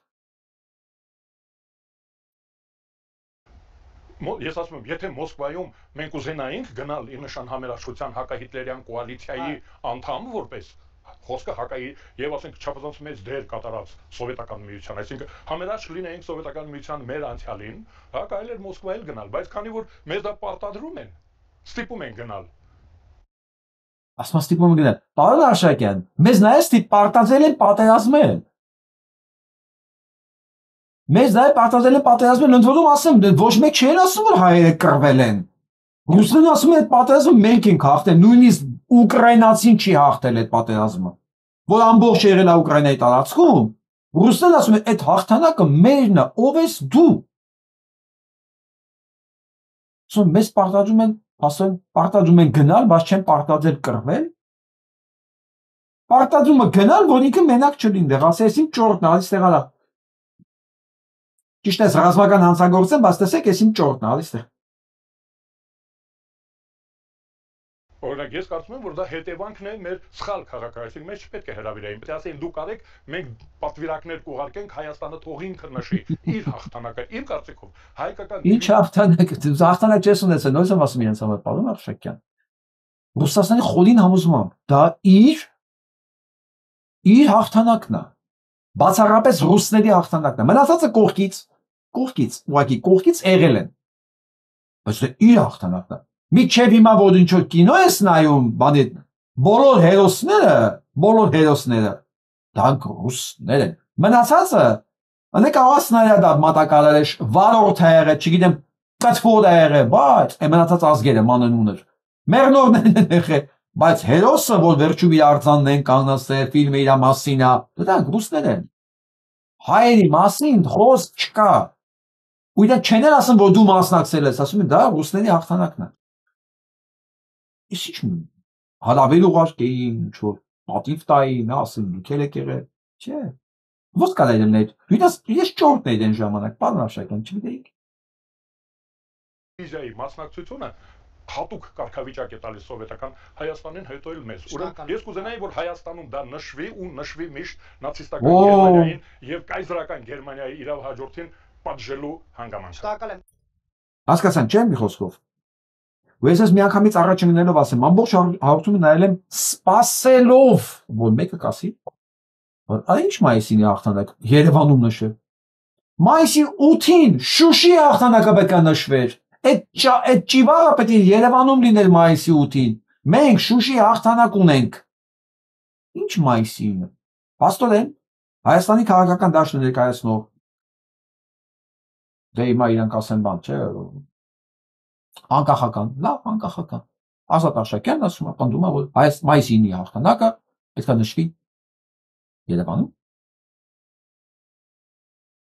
H: Ես ասում եմ, եթե Մոսկվայում մենք ուզենայինք գնալ իր նշան համերաշխության հակահիտլերյան կոալիցիայի անդամ որպես խոսքը հակայի եւ ասենք չափազանց մեծ դեր կատարած սովետական միության, այսինքն համերաշխ լինեինք սովետական միության մեր անցյալին, հա կարելի էր Մոսկվայել գնալ, բայց քանի որ մեզ դա պարտադրում են, ստիպում են գնալ։
A: Ասում ստիպում են գնալ։ Պարոն Արշակյան, մեզ նայես պարտադրել են պատերազմել։ Մեզ դա պատերազմել են պատերազմել, ընդ որում ասեմ, ոչ մեկ չէր ասում, որ հայերը կռվել են։ Ռուսները ասում են, այդ պատերազմը մենք ենք հաղթել, նույնիսկ ուկրաինացին չի հաղթել այդ պատերազմը, որ ամբողջ եղել է Ուկրաինայի տարածքում։ Ռուսները ասում են, այդ հաղթանակը մերն է, ով ես դու։ Ասում մեզ պարտադրում են, ասեն, պարտադրում են գնալ, բայց չեն պարտադրել կռվել։ Պարտադրումը գնալ, որ ինքը մենակ չլինի, դեռ ասեցին ճորտն ալիս տեղ արա։ Ճիշտ է, ռազմական հանցագործեն, բայց տեսեք, ես իմ ճորտն ալիս տեղ։
H: Օրինակ ես կարծում եմ, որ դա հետևանքն է մեր սխալ քաղաքականության, մեզ չպետք է հրավիրային, պետք է ասեին դուք արեք, մենք պատվիրակներ կուղարկենք, Հայաստանը թող ինքը նշի իր հաղթանակը, իմ կարծիքով հայկական
A: Ինչ հաղթանակ, հաղթանակ չես ունեցել, նույնիսկ եմ ասում իրենց համար, պարոն Արշակյան։ Ռուսաստանի խորին համոզմամբ դա իր հաղթանակն է։ Բացառապես ռուսների հաղթանակն է։ Մնացածը կողքից, ուղղակի կողքից եղել են։ Բայց դա իր հաղթանակն է։ Միջև հիմա որ ինչ որ կինո ես նայում, բանի բոլոր հերոսները դրանք ռուսներ են։ Մնացածը անե կարող նայել դա մատակարարել վարորդ է եղել, չգիտեմ, կտվոր է եղել, բայց այն մնացած ազգերը մանանուներ։ Մեռնողներն են եղել, բայց հերոսը որ վերջում իր արձանն են կանգնացրել, ֆիլմը իր մասին է, դրանք ռուսներ են։ Հայերի մասին խոսք չկա։ Ու դա չեն ասում որ դու մասնակցել ես, ասում են դա ռուսների հաղթանակն է։ Իսկ ինչ հալավել ուղարկեին, ինչ որ պատիվ տային, ասեն դուք եք եղել, չէ։ Ո՞նց կարելի է ես ճորտն էի այն ժամանակ, պարոն Արշակյան, չգիտեիք։
H: Վիզայի մասնակցությունը հատուկ կարգավիճակ է տալիս սովետական Հայաստանին, հետո էլ մեզ։ Ուրեմն ես կուզենայի, որ Հայաստանում դա նշվի ու նշվի միշտ նացիստական Գերմանիային եւ կայզրական Գերմանիայի իրավ հաջորդին պատժելու հանգամանքը։
F: Շնորհակալ եմ։
A: Հասկացան, չէ՞ մի խոսքով։ Ու ես միանգամից առաջ ընկնելով ասեմ, ամբողջ հաղորդումը նայել եմ սպասելով, որ մեկը կասի, որ այ ինչ մայիսին հաղթանակ Երևանում նշել։ Մայիսի 8-ին Շուշի հաղթանակը պետք է նշվեր։ Այդ ճիվարը պետք է Երևանում լիներ մայիսի 8-ին։ Մենք Շուշի հաղթանակ ունենք։ Ինչ մայիսին։ Փաստորեն Հայաստանի քաղաքական դաշտը ներկայացնող դե հիմա իրանք ասեն բան, չէ՞, անկախական, լավ, անկախական։ Ազատ Արշակյանն ասում է, պնդում է, որ մայիսի 9-ի հաղթանակը պետք է նշվի Երևանում։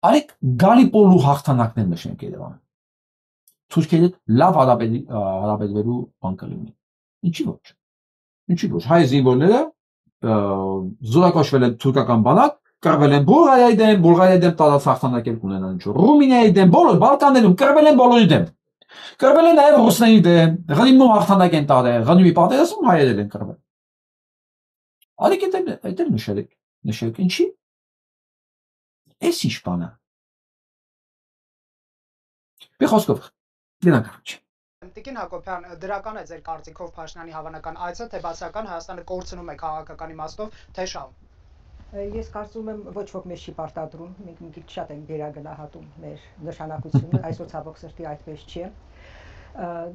A: Արեք Գալիպոլու հաղթանակներ նշենք Երևանում։ Թուրքերի հետ լավ հարաբերվելու բան կլինի։ Ինչի ոչ։ Ինչի ոչ։ Հայ զինվորները զորակոչվել են թուրքական բանակ, կռվել են Բուլղարիայի դեմ տարած հաղթանակեր կունենան ինչ որ։ Ռումինիայի դեմ, բոլոր Բալկաններում կռվել են բոլորի դեմ։ Կռվել են նաև ռուսների դեմ, Ղրիմում հաղթանակ են տարել, Ղրիմի պատերազմում հայերել են կռվել։ Արեք այդ նշեք, ինչի։ Էս ինչ բան է։ Մի խոսքով գնանք առաջ։
F: Տիկին Հակոբյան, դրական է ձեր կարծիքով Փաշինյանի հավանական այցը, թե բացական Հայաստանը կորցնում է քաղաքական իմաստով, թե շահում։
I: Ես կարծում եմ ոչ ոք մեզ չի պարտադրում, մենք մի քիչ շատ ենք գերագնահատում մեր նշանակությունը, այսօր ցավոք սրտի այդպես չի։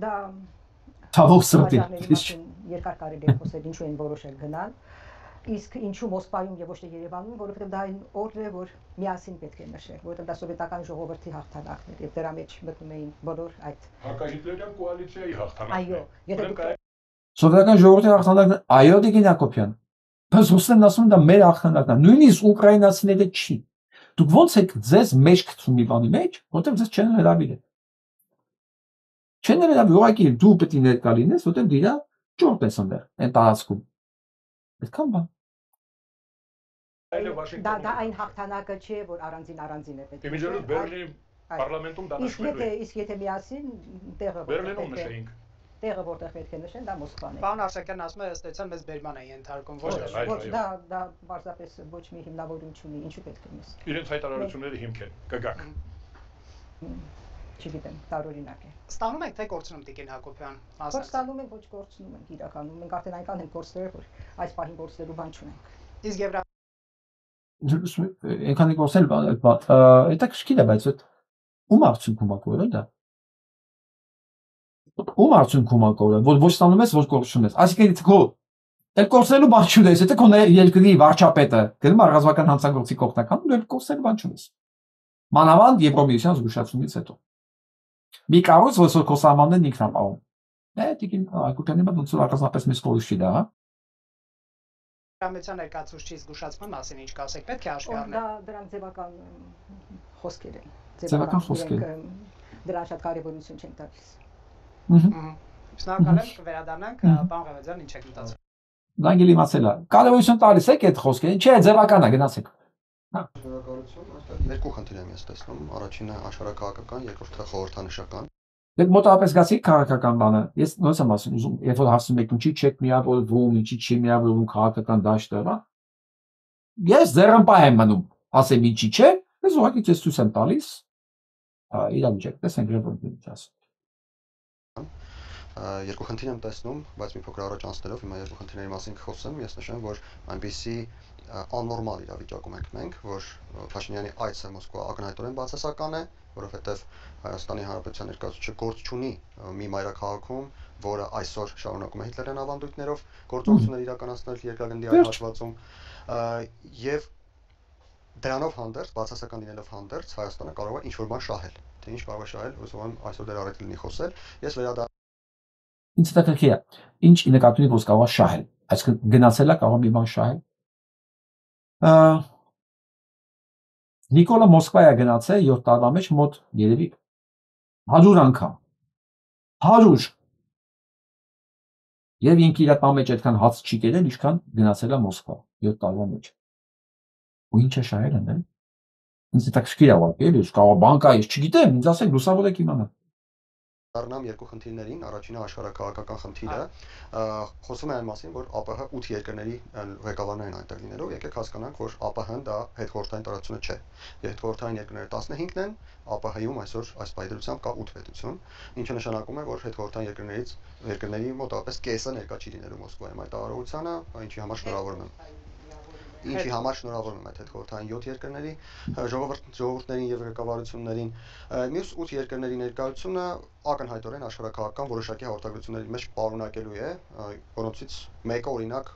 I: Դա
A: ցավոք սրտի
I: երկար կարելի է խոսել ինչու են որոշել գնալ, իսկ ինչու Մոսկվայում եւ ոչ թե Երևանում, որովհետեւ դա այն օրն է, որ միասին պետք է նշել, որովհետեւ դա սովետական ժողովրդի հաղթանակն էր եւ դրա մեջ մտնում էին բոլոր այդ
H: հակահիտլերյան կոալիցիայի հաղթանակն։
I: Այո, եթե
A: սովետական ժողովրդի հաղթանակն, այո, Տիկին Հակոբյան։ Բայց ռուսներն ասում են դա մեր հաղթանակն է, նույնիսկ ուկրաինացիները չի։ Դուք ո՞նց եք ձեզ մեջ գցում մի բանի մեջ, որտեղ ձեզ չեն հրավիրել։ Չեն ներենա ուղղակի դու պետք է ներկա լինես, որտեղ դիրա ճորտ ես ընդեր այն տարածքում։ Այդքան բան։
I: Դա այն հաղթանակը չէ, որ առանձին է պետք։
H: Իմիջիայլոց Բերլինի պարլամենտում դա նշվելու է։
I: Իսկ եթե միասին տեղը
H: Բերլինում նշեինք։
I: Տեղը որտեղ պետք է նշեն, դա Մոսկվան է։
F: Պարոն Արշակյան ասում է, ըստ էության մեզ բերման է ենթարկում, ոչ թե
I: ոչ դա պարզապես ոչ մի հիմնավորություն չունի, ինչու պետք է մեզ։
H: Իրենց հայտարարությունները հիմք են, կգաք։
I: Չգիտեմ, տարօրինակ է։
F: Ստանում ենք թե կորցնում Տիկին Հակոբյան։
I: Ոչ ստանում ենք, ոչ կորցնում ենք իրականում։ Մենք արդեն այնքան ենք կորցրել, որ այս պահին կորցնելու բան չունենք։
F: Իսկ
A: Այնքան ենք կորցնել, դա քիչ է, բայց ում արդյունքում է կորել դա։ Ում արդյունքում է կորել, որ ոչ ստանում ես, ոչ կորցնում ես։ Այսինքն եթե քո այդ կորցնելու բան չունես, եթե քո երկրի վարչապետը գնում է ռազմական հանցագործի կողմնականում, դու այդ կորցնելու բան չունես։ Մանավանդ Եվրոմիության զգուշացումից հետո։ Մի կառույց, որ քո սահմաններն ինքն ապահովում։ Տիկին Հակոբյանի մոտ ոնց որ առանձնապես մեծ կորուց չի դա, հա։
F: Համեցան ներկայացուցչի զգուշացման մասին ինչ կասեք, պետք է հաշվի առնել։
I: Դա դրանք ձևական խոսքեր են։
A: Ձևական խոսքեր։
I: Դրան շատ կարևորություն չեն տալիս։
F: Շնորհակալ եմ, կվերադառնանք, պարոն Ղևեջյան, ինչ եք մտածում։
A: Լանգել իմացել է։ Կարևորություն տալիս եք այդ խոսքերին, չէ, ձևական է, գնացեք։
J: Շնորհակալություն, այստեղ երկու խնդիր եմ ես տեսնում, առաջինը աշխարհակահաղական, երկրորդը խորհրդանշական։
A: Դուք մոտավորապես գացիք քաղաքական բանը։ Ես նույնս եմ ասում, ուզում, երբ որ հարցնում եք ինչի չեք միավորվում, ինչի չի միավորվում քաղաքական դաշտը, հա։ Ես ձեռնպահ եմ մնում, ասեմ ինչի չէ, ես ուղղակի ցույց եմ տալիս։ Իրավիճակ, տեսենք երբ ինչ ասում։
J: Երկու խնդիր եմ տեսնում, բայց մի փոքր առաջ անցնելով հիմա երկու խնդիրների մասին կխոսեմ, ես նշեմ, որ այնպիսի աննորմալ իրավիճակում ենք մենք, որ Փաշինյանի այցը Մոսկվա ակնհայտորեն բացասական է, որովհետև Հայաստանի Հանրապետության ներկայացուցիչը գործ չունի մի մայրաքաղաքում, որը այսօր շարունակում է հիտլերյան ավանդույթներով գործողություններ իրականացնել երկրագնդի այլ հատվածում, եւ դրանով հանդերձ, բացասական լինելով հանդերձ, Հայաստանը կարող է ինչ-որ բան շահել, թե ինչ կարող է շահել, ուսում եմ այսօր դեռ առիթ լինի խոսել, ես
A: Ինչ հետաքրքիր է, ինչ նկատի ունի, որ կարող է շահել, այսինքն գնացել է կարող մի բան շահել։ Նիկոլը Մոսկվա է գնացել 7 տարվա մեջ մոտ երևի 100 անգամ։ 100։ Եվ ինքը իր տան մեջ այդքան հաց չի կերել, ինչքան գնացել է Մոսկվա 7 տարվա մեջ։ Ու ինչ է շահել են, ինձ հետաքրքիր է ուղղակի, էլի, կարող բան կա, ես չգիտեմ, ինձ ասեք, լուսավոր եք իմանալ։
J: Դառնամ երկու խնդիրներին, առաջինը աշխարհակահաղական խնդիրը, խոսում է այն մասին, որ ԱՊՀ 8 երկրների ղեկավարներն այնտեղ լինելով, եկեք հասկանանք, որ ԱՊՀ-ն դա հետխորհրդային տարածությունը չէ։ Հետխորհրդային երկրները 15-ն են, ԱՊՀ-ում այսօր այս պայմանությամբ կա 8 պետություն, ինչը նշանակում է, որ հետխորհրդային երկրների մոտավորապես կեսը ներկա չի լինելու Մոսկվայում այդ արարողությանը, ինչի համար շնորհավորում եմ։ Ինչի համար շնորհավորում եմ այդ հետխորհրդային 7 երկրների ժողովուրդներին եւ ղեկավարություններին, մյուս 8 երկրների ներկայությունը ակնհայտորեն աշխարհակահաղական որոշակի հաղորդագրությունների մեջ պարունակելու է, որոնցից մեկը օրինակ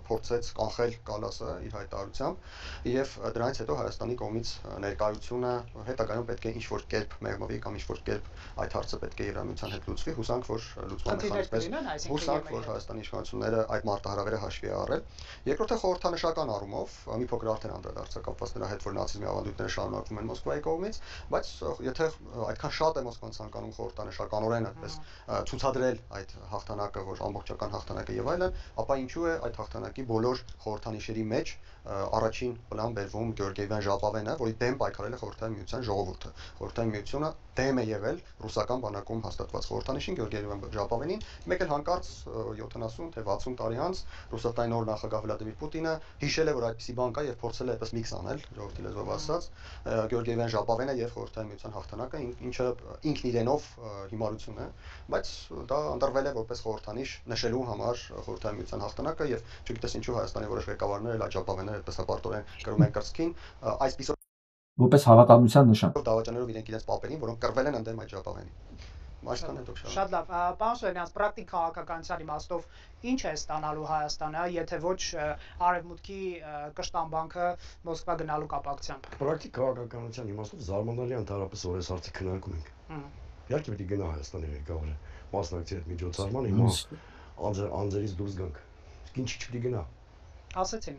J: փորձեց կանխել Կալասը իր հայտարարությամբ եւ դրանից հետո Հայաստանի կողմից ներկայությունը հետագայում պետք է ինչ-որ կերպ մեղմվի կամ ինչ-որ կերպ այդ հարցը պետք է Եվրամիության հետ լուծվի, հուսանք, որ լուծման մեխանիզմը, հուսանք, որ Հայաստանի իշխանությունները այդ մարտահրավերը հաշվի առել։ Երկրորդը խորհրդանշական առումով մի փոքր արդեն անդրադարձա կապված նրա հետ, որ նացիզմի ավանդույթները շարունակվում են Մոսկվայի կողմից, բայց եթե այդքան շատ է Մոսկվան ցանկանում խորհրդանշականորեն այդպես ցուցադրել այդ հաղթանակը, որ ամբողջական հաղթանակ է եւ այլն, ապա ինչու է այդ հաղթանակի բոլոր խորհրդանիշերի մեջ առաջին պլան բերվում Գեորգիևյան ժապավենը, որի դեմ պայքարել է Խորհրդային Միության ժողովուրդը։ Խորհրդային Միությունը դեմ է եղել ռուսական բանակում հաստատված խորհրդանիշին Գեորգիևյան ժապավենին, մեկ էլ հանկարծ 70 թե 60 տարի անց Ռուսաստանի նոր նախագահ Վլադիմիր Պուտինը հիշել է, որ այդպիսի բան կա եւ փորձել է այդպես միքս անել, ժողովրդի լեզվով ասած, Գեորգիևյան ժապավենը եւ Խորհրդային Միության հաղթանակը, ինչը ինքն իրենով հիմարություն է, բայց դա ընտրվել է որպես խորհրդանիշ նշելու համար Խորհրդային Միության հաղթանակը եւ չգիտես ինչու Հայաստանի որոշ ղեկավարներ էլ այդ ժապավենները այդպես հպարտորեն կրում են կրծքին, այսպիսով
A: որպես հավատալության նշան։
J: Դավաճանելով իրենց պապերին, որոնք կռվել են ընդդեմ այդ ժապավենի։
F: Շատ լավ, պարոն Սոյրանյան, պրակտիկ քաղաքականության իմաստով ինչ է ստանալու Հայաստանը, եթե ոչ արևմուտքի կշտամբանքը Մոսկվա գնալու կապակցությամբ։
E: Պրակտիկ քաղաքականության իմաստով զարմանալի ընդհանրապես որ այս հարցը քննարկում ենք։ Իհարկե պետք է գնա Հայաստանի ղեկավարը մասնակցի այդ միջոցառման, հիմա անձերից դուրս գանք։ Ինչի չպետք է գնա։
F: Ասեցին։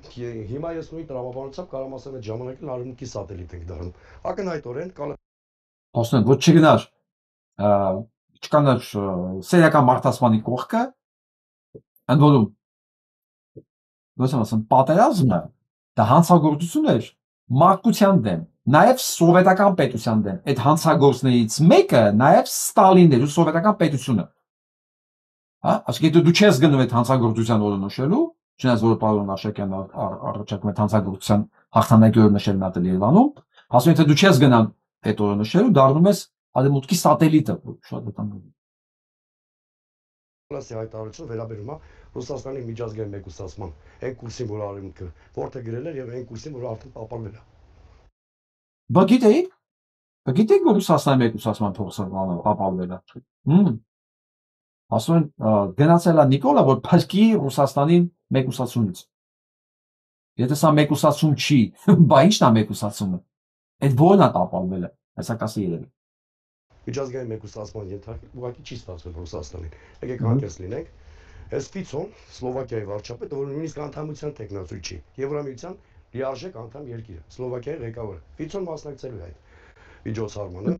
E: Հիմա ես նույն տրամաբանությամբ կարող եմ ասել այդ ժամանակին արևմուտքի սատելիտ ենք դառնում։ Ակնհայտորեն
A: ասում ոչ չգնար չկանա սերիական մարդասպանի կողքը, ընդ որում ոնց եմ ասում, պատերազմը դա հանցագործություն էր մարդկության դեմ, նաև սովետական պետության դեմ։ Այդ հանցագործներից մեկը նաև Ստալինն էր ու սովետական պետությունը։ Հա, ասկի դու չես գնում այդ հանցագործության օրը նշելու, չնայած որ պարոն Աշակյանը առաջարկում է հանցագործության հաղթանակի օրը նշել մատել Երևանում, ասում եթե դու չես գնան այդ օրը նշելու, դառնում ես արևմուտքի սատելիտը, շատ վտանգ։
K: Լասի հայտարարությունը վերաբերում է Ռուսաստանի միջազգային մեկուսացման այն կուրսին, որ արևմուտքը որտեղ գրել էր եւ այն կուրսին, որ արդեն պապանվել է։
A: Բա գիտեիք, որ Ռուսաստանի մեկուսացման փոխսրվանը պապանվել է։ Ասում են գնացել է Նիկոլա, որ փրկի Ռուսաստանին մեկուսացումից։ Եթե սա մեկուսացում չի, բա ի՞նչն է մեկուսացումը։ Այդ ո՞րն է պապանվել է, հեսա կասի երևի։
K: Միջազգային մեկուսացման ենթարկել ուղղակի չի ստացվել Ռուսաստանին։ Եկեք անկես լինենք։ Այս Ֆիցոն, Սլովակիայի վարչապետը, որ նույնիսկ անդամության տեխնացույց չի, Եվրամիության լիարժեք անդամ երկիր է, Սլովակիայի ղեկավարը։ Ֆիցոն մասնակցելու է այդ միջոցառմանը։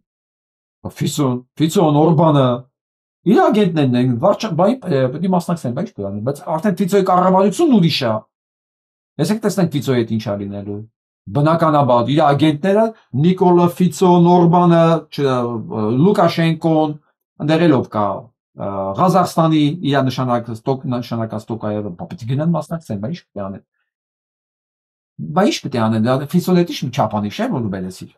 A: Ֆիցոն, Օրբանը, իր ագենտներն են, վարչապետի պետք է մասնակցեն, բայց ինչ կան, բայց արդեն Ֆիցոյի կառավարությունն ուրիշ է։ Եսեք տեսնենք Ֆիցոյի հետ ինչ է լինելու։ Բնականաբար իր ագենտները Նիկոլա Ֆիցոն, Օրբանը, Լուկաշենկոն, ընդերելով կա Ղազախստանի իր նշանակած Տոկայևը, պետք է գնան մասնակցեն, բայց ինչ պետք է անեն։ Բայց ինչ պետք է անեն, Ֆիցոն հետ ինչ չափանիշ է, որ դու բերեցիր։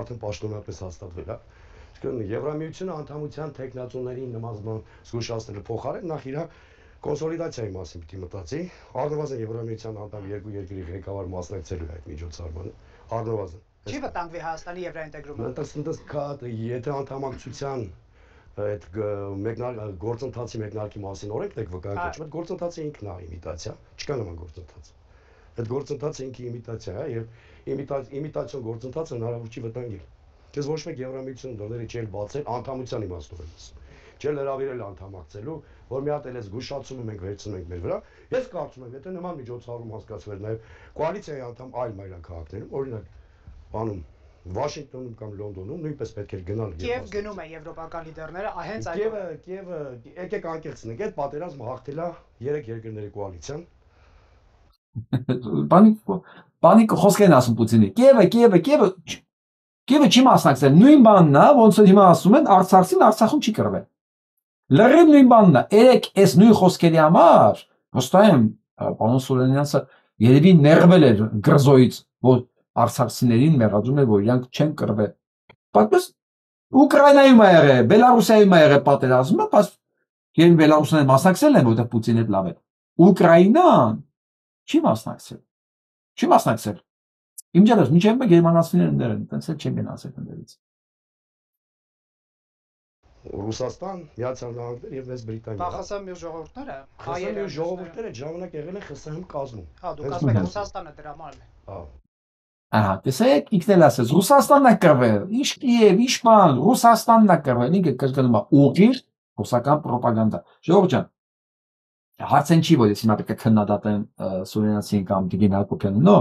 K: Արդեն պաշտոնապես հաստատվել է։ Եվրամիությունը անդամության տեխնացուների նմազման զգուշացնելու փոխարեն նախ իր կոնսոլիդացիայի մասին պիտի մտածի։ Առնվազն Եվրամիության անդամ երկու երկրի ղեկավար մասնակցելու է այդ միջոցառմանը։ Առնվազն։
F: Չի վտանգվի Հայաստանի եվրոինտեգրումը։
K: Եթե անդամակցության այդ գործընթացի մեկնարկի մասին օրենքն եք վկայակոչում, այդ գործընթացը ինքն է իմիտացիա, չկա նման գործընթաց։ Այդ գործընթացը ինքը իմիտացիա է եւ իմիտացիոն գործընթացը հնարավոր չի վտանգել։ Չես ոչ մեկ Եվրամիություն դռները չել բացել անդամության իմաստով եմ ասում։ Չել հրավիրել անդամակցելու, որ մի հատ էլ էս զգուշացումը մենք վերցնում ենք մեր վրա։ Ես կարծում եմ, եթե նման միջոցառում հասկացվեր նաեւ կոալիցիայի անդամ այլ մայրաքաղաքներում, օրինակ, բանում Վաշինգտոնում կամ Լոնդոնում նույնպես պետք է գնալ։
F: Կիև գնում է եվրոպական լիդերները, հենց այդ
K: Կիևը եկեք անկեղծնենք, այդ պատերազմը հաղթել է 3 երկրների կոալիցիան։
A: Բանի խոսքեր են ասում Պուտինի։ Կիևը չի մասնակցել, նույն բանն է, ոնց որ հիմա ասում են, Արցախին Արցախում չի կռվել։ Լրիվ նույն բանն է։ Երեք այս նույն խոսքերի համար, հստակ եմ, պարոն Սուրենյանցը երևի ներվել էր գրզոյից, որ արցախցիներին մեղադրում է, որ իրանք չեն կռվել։ Բայց Ուկրաինայում է եղել, Բելարուսիայում է եղել պատերազմը, բայց երբ Բելարուսները մասնակցել են, որտեղ Պուտինը լավ է։ Ուկրաինան չի մասնակցել։ Իմ ջանս, միջև գերմանացիներն դերեն, տենց էլ չեն գնացել ընդերից։
K: Ռուսաստան, Միացյալ Նահանգներ եւ Մեծ Բրիտանիա։
F: ԽՍՀՄ ժողովուրդները,
K: հայերը ժողովուրդները այդ ժամանակ եղել են ԽՍՀՄ կազմում։
F: Հա, դուք ասում եք Ռուսաստանը դրա մարմին է։
K: Հա։
A: Ահա, տեսեք, ինքն էլ ասեց, Ռուսաստանն է կռվել, ինչ Կիև, ինչ բան, Ռուսաստանն է կռվել, ինքը կրկնում է ուղիղ ռուսական ռոպագանդա։ Ժողովուրդ ջան, հարցեն չի, որ ես հիմա պետք է քննադատեմ Սուրենյանցին կամ Տիգրան Հակոբյանին, նո։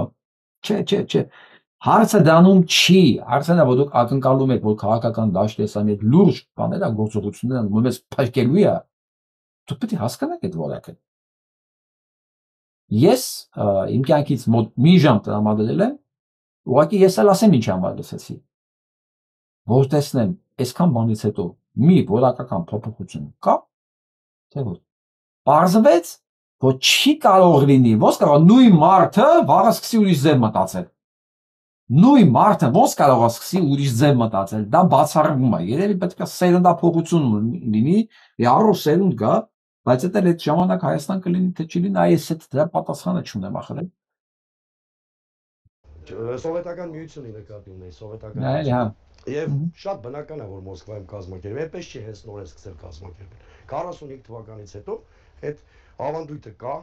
A: Չէ։ Հարցը դանում չի, հարցը նա որ դուք ակնկալում եք, որ քաղաքական դաշտեսանի այդ լուրջ բաները գործողությունները ոնց փրկելու է, դուք պետք է հասկանաք այդ որակը։ Ես իմ կյանքից մոտ մի ժամ տրամադրել եմ, ուղղակի ես էլ ասեմ ինչ համար լսեցի, որ տեսնեմ այսքան բանից հետո մի որակական փոփոխություն կա, թե ոչ։ Պարզվեց, որ չի կարող լինի, ոնց կարող նույն մարդը վաղը սկսի ուրիշ ձև մտածել։ Նույն մարդը ոնց կարող է սկսի ուրիշ ձև մտածել, դա բացառվում է։ Երևի պետք է սերնդափոխություն լինի, առու սերունդ գա, բայց այդ ժամանակ Հայաստան կլինի, թե չի լինի, այս այդ դրա պատասխանը չունեմ ախր։
K: Սովետական միությունի նկատի ունեի, սովետական։
A: Հա։
K: Եվ շատ բնական է, որ Մոսկվայում կազմակերպել, այդպես չի հենց նորից սկսել կազմակերպել։ 45 թվականից հետո այդ ավանդույթը կա։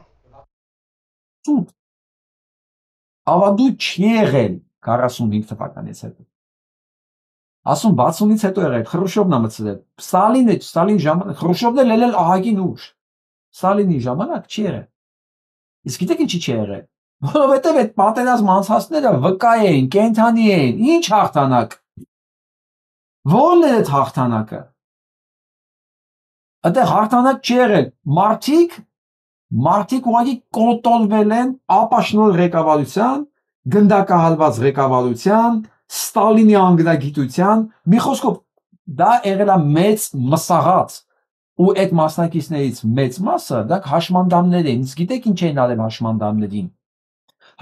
A: Ավանդույթ չի եղել 45 թվականից հետո։ Ասում 60-ից հետո եղել, Խրուշովն է մտցրել։ Ստալին ժամանակ, Խրուշովն էլ ելել ահագին ուշ։ Ստալինի ժամանակ չի եղել։ Իսկ գիտեք ինչի չի եղել։ Որովհետև այդ պատերազմ անցածները վկա էին, կենթանի էին, ինչ հաղթանակ։ Ո՞րն է այդ հաղթանակը։ Այդտեղ հաղթանակ չի եղել։ Մարդիկ ուղղակի կոնտրոլվել են ապաշնորհ ղեկավարության, գնդակահարված ղեկավարության, Ստալինի անգնագիտության, մի խոսքով դա եղել է մեծ մսաղած ու այդ մասնակիցներից մեծ մասը դա հաշմանդամներ են։ Իսկ գիտեք ինչ են արել հաշմանդամներին։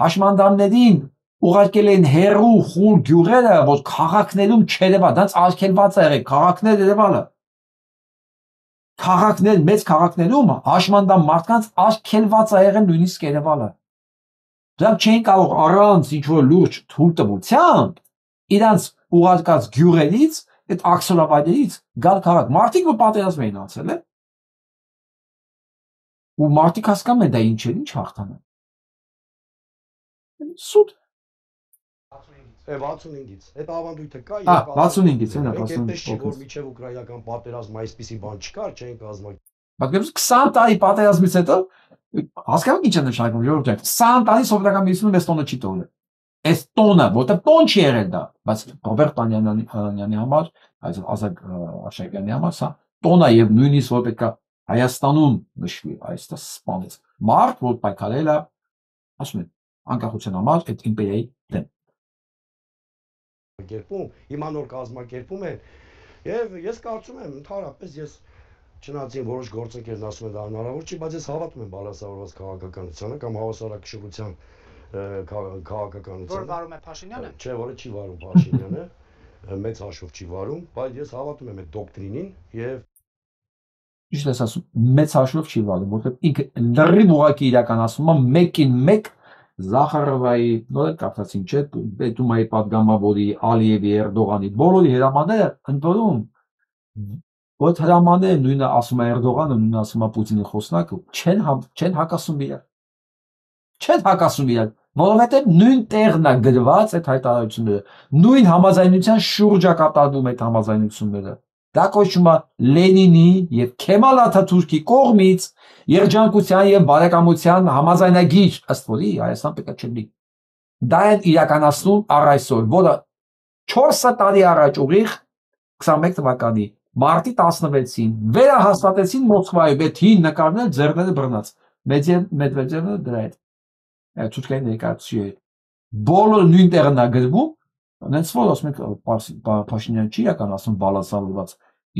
A: Հաշմանդամներին ուղարկել են հերու խուլ գյուղերը, որ քաղաքներում չերևա, դրանց արգելված է եղել քաղաքներ երևալը։ Քաղաքներ, մեծ քաղաքներում հաշմանդամ մարդկանց արգելված է եղել նույնիսկ երևալը։ Դրանք չէին կարող առանց ինչ-որ լուրջ թույլտվությամբ իրանց ուղարկած գյուղերից, այդ աքսորավայրերից գալ քաղաք։ Մարդիկ որ պատերազմ էին անցել, ու մարդիկ հասկանում են դա ինչ է, ինչ հաղթանակ։ Սուտ
K: 65-ից։ Այդ ավանդույթը կա,
A: 65-ից, հենա,
K: 65-ից չի, որ միջև ուկրաինական պատերազմը այսպիսի բան չկար, չեն կազմակերպել։
A: Բայց 20 տարի պատերազմից հետո հասկանում ինչ է նշանակում, ժողովուրդ ջան, 20 տարի սովետական միությունը մեզ տոնը չի տոնել։ Այս տոնը, որտեղ տոն չի եղել դա, բայց Ռոբերտ Պանյանի համար, այս Ազակ Աշակյանի համար սա տոն է եւ նույնիսկ որ պետք է Հայաստանում նշվի, այստեղ սպանեց։ Մարդ, որ պայքարել է, ասում են, անկախության համար այդ իմպերիայի դեմ։
K: Հիմա նոր կազմակերպում են եւ ես կարծում եմ ընդհանրապես ես չնայած որոշ գործընկերներ ասում են դա հնարավոր չի, բայց ես հավատում եմ բալասավորված քաղաքականությանը կամ հավասարակշռության քաղաքականությանը։
F: Որ վարում է Փաշինյանը։ Չէ,
K: որը չի վարում Փաշինյանը, մեծ հաշվով չի վարում, բայց ես հավատում եմ այդ դոկտրինին եւ
A: Ճիշտ ես ասում, մեծ հաշվով չի վարում, որովհետեւ ինքը լրիվ ուղղակի իրականացնում է մեկին մեկ Զախարովայի, նոր կապտացին չէ, Պետումայի պատգամավորի, Ալիևի, Էրդողանի, բոլորի հրամանները ընդորում Որ հրամանները նույնը ասում է Էրդողանը, նույնը ասում է Պուտինի խոսնակը, չեն հակասում իրար։ Չեն հակասում իրար, որովհետև նույն տեղն է գրված այդ հայտարարությունները, նույն համաձայնության շուրջ է կատարվում այդ համաձայնությունները։ Դա կոչվում է Լենինի եւ Քեմալ Աթաթուրքի կողմից երջանկության եւ բարեկամության համաձայնագիր, ըստ որի Հայաստան պետք է չլինի։ Դա են իրականացնում առ այսօր, որը 4 տարի առաջ ուղիղ 21 թվականի Մարտի 16-ին վերահաստատեցին Մոսկվայում այդ հին նկարները ձեռները բռնած։ Մեդվեդևը դրա հետ ցուցկային ներկայացուցիչ է։ Բոլորը նույն տեղն է գրվում, այնց որ ասում ենք Փաշինյանը չի իրականացնում բալասավորված,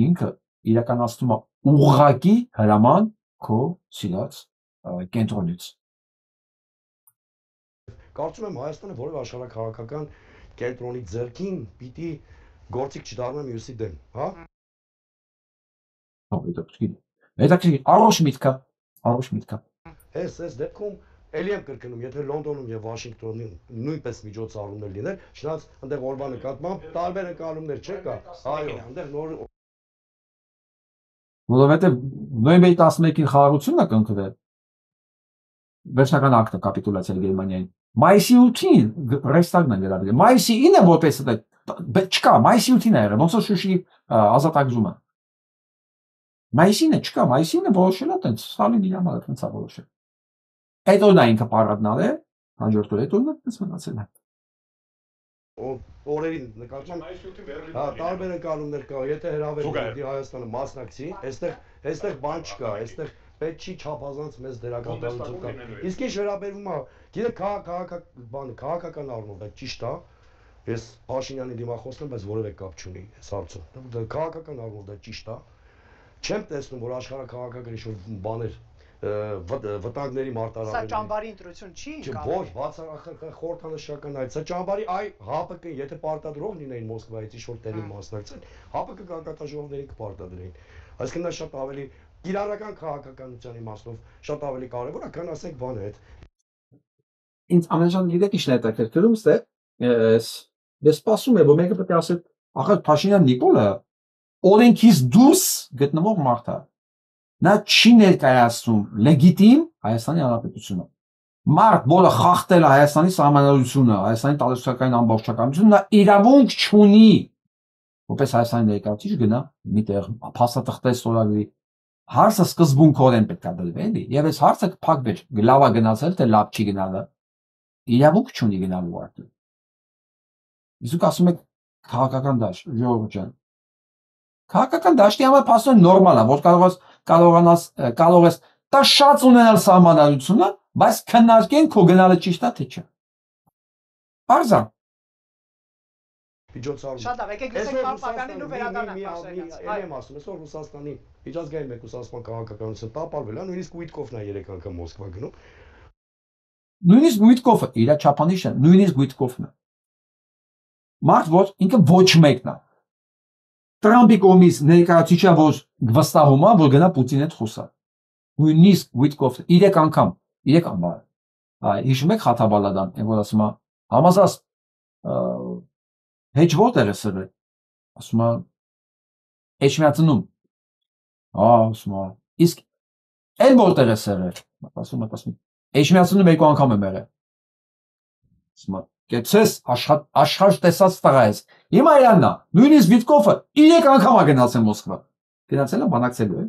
A: ինքը իրականացնում է ուղղակի հրաման քո սիրած կենտրոնից։
K: Կարծում եմ Հայաստանը որևէ աշխարհաքաղաքական կենտրոնի ձեռքին պիտի գործիք չդառնա մյուսի դեմ, հա։
A: Հետաքրքիր, առողջ միտքա։
K: Այս դեպքում էլի եմ կրկնում, եթե Լոնդոնում եւ Վաշինգտոնում նույնպես միջոցառումներ լիներ, չնայած այնտեղ օրվա նկատմամբ տարբեր ընկալումներ չկա, այո, այնտեղ նոր
A: որովհետեւ նոյեմբերի 11-ին խաղաղությունն է կնքվել։ Վերջնական ակտը կապիտուլացիա Գերմանիային։ Մայիսի 8-ին Ռեյխստագն է գրավել։ Մայիսի 9-ը որպես չկա, մայիսի 8-ին է եղել, ոնց որ Շուշի ազատագրումը։ Մայիսինը չկա, մայիսինը որոշել է տենց, Ստալինի համար տենց է որոշել։ Այդ օրն է ինքը պարադնալ է, հաջորդ օրը այդ օրն է տենց մնացել է։
K: Օրերին նկատմամբ տարբեր ընկալումներ կա, եթե հրավեր Հայաստանը մասնակցի, այստեղ բան չկա, այստեղ պետք չի չափազանց մեծ դերակատարություն կա։ Իսկ ինչ վերաբերվում է, գիտեք, քաղաքական առումով դա ճիշտ է։ Ես Փաշինյանի դիմախոսն եմ, բայց որևէ կապ չունի այս հարցով։ Քաղաքական առումով դա ճիշտ է։ Չեմ տեսնում, որ աշխարհաքաղաքական ինչ-որ բաներ վտանգների մարտահրավեր։
F: Սա ճամբարի ընտրություն չի
K: ինքան։ Ոչ, խորհրդանշական այդ։ Սա ճամբարի ՀԱՊԿ, եթե պարտադրող լինեին Մոսկվայից ինչ-որ տեղի մասնակցեն, ՀԱՊԿ գագաթաժողովներին կպարտադրեին։ Այսինքն դա շատ ավելի կիրառական քաղաքականության իմաստով շատ ավելի կարևոր է, քան ասենք բանը այդ։
A: Ինձ ամենաշատ գիտեք ինչն է հետաքրքրում, ես սպասում եմ, որ մեկը պետք է ասի, ախր Փաշինյան Նիկոլը օրենքից դուրս գտնվող մարդ է։ Նա չի ներկայացնում լեգիտիմ Հայաստանի Հանրապետությունը։ Մարդ, որը խախտել է Հայաստանի սահմանադրությունը, Հայաստանի տարածքային ամբողջականությունը, նա իրավունք չունի որպես Հայաստանի ներկայացուցիչ գնա միտեղ փաստաթղթե ստորագրի։ Հարցը սկզբունքորեն պետք է դրվի, էլի, եւ այս հարցը կփակվեր, լավ է գնացել, թե լավ չի գնալը։ Իրավունք չունի գնալու արդեն։ Իսկ ասում եք քաղաքական դաշտ, ժողովուրդ ջան, Քաղաքական դաշտի համար փաստորեն նորմալ է, որ կարող ես դա շատ ունենալ սահմանադրությունը, բայց քննարկեն քո գնալը ճիշտ է թե չէ։ Բարձր։
F: Շատ լավ, եկեք լսենք պարոն Պապյանին ու վերադառնանք
K: մասերից։ Եմ ասում, այսօր Ռուսաստանի միջազգային մեկուսացման քաղաքականությունը տապալվել է, նույնիսկ Ուիտկոֆն է 3 անգամ Մոսկվա գնում։
A: Նույնիսկ Ուիտկոֆը իր չափանիշը, նույնիսկ Ուիտկոֆն է։ Մարդ որ ինքը ոչ մեկն է։ Տրամպի կողմից ներկայացուցիչը որ վստահում է, որ գնա Պուտինի հետ խոսա։ Նույնիսկ Ուիտկոֆը 3 անգամ հիշում եք Խաթաբալադան, այն որ ասում է համազած Հեչ որտեղ է սրել, ասում է Էջմիածնում, ասում է, իսկ էլ որտեղ է սրել, ասում է, Էջմիածնում 2 անգամ եմ եղել, ասում է, կեցես աշխարհ տեսած տղա ես, հիմա իրանն է, նույնիսկ Վիտկոֆը 3 անգամ է գնացել Մոսկվա, գնացել է բանակցելու է,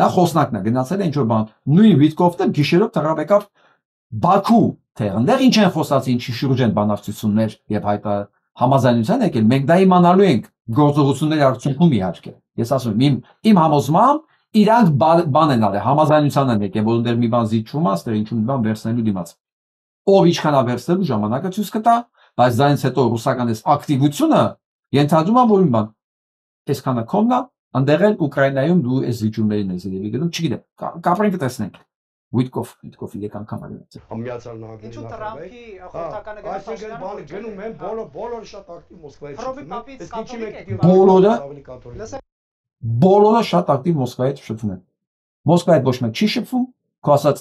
A: նա խոսնակն է, գնացել է ինչ-որ բան, նույն Վիտկոֆը գիշերով թռավ եկավ Բաքու, թե այնտեղ ինչ են խոսած, ինչի շուրջ են բանակցություններ եւ համաձայնության եկել, մենք դա իմանալու ենք գործողությունների արդյունքում իհարկե։ Ես ասում եմ, իմ համոզմամբ իրանք բան են արել, համաձայնության են եկել, որ դեռ մի բան զիջում է, ստեր ինչ-որ մի բան վերցնելու դիմաց։ Ով ինչքան է վերցնելու ժամանակը ցույց կտա, բայց դրանից հետո ռուսական այս ակտիվությունը ենթադրում է, որ մի բան այսքանը կոմնա, այնտեղ էլ Ուկրաինայում դու այս զիջումներին ես երևի գնում, չգիտեմ, կապրենք տեսնենք։ Վիտկոֆ իրեք անգամ արեցի։
K: Միացյալ Նահանգների
F: Ինչու Տրամփի խորհրդականը
K: գնում են բոլորը շատ ակտիվ Մոսկվայից
A: բոլորը շատ ակտիվ Մոսկվայից շփվում են։ Մոսկվայից ոչ մեկ չի շփվում, քո ասած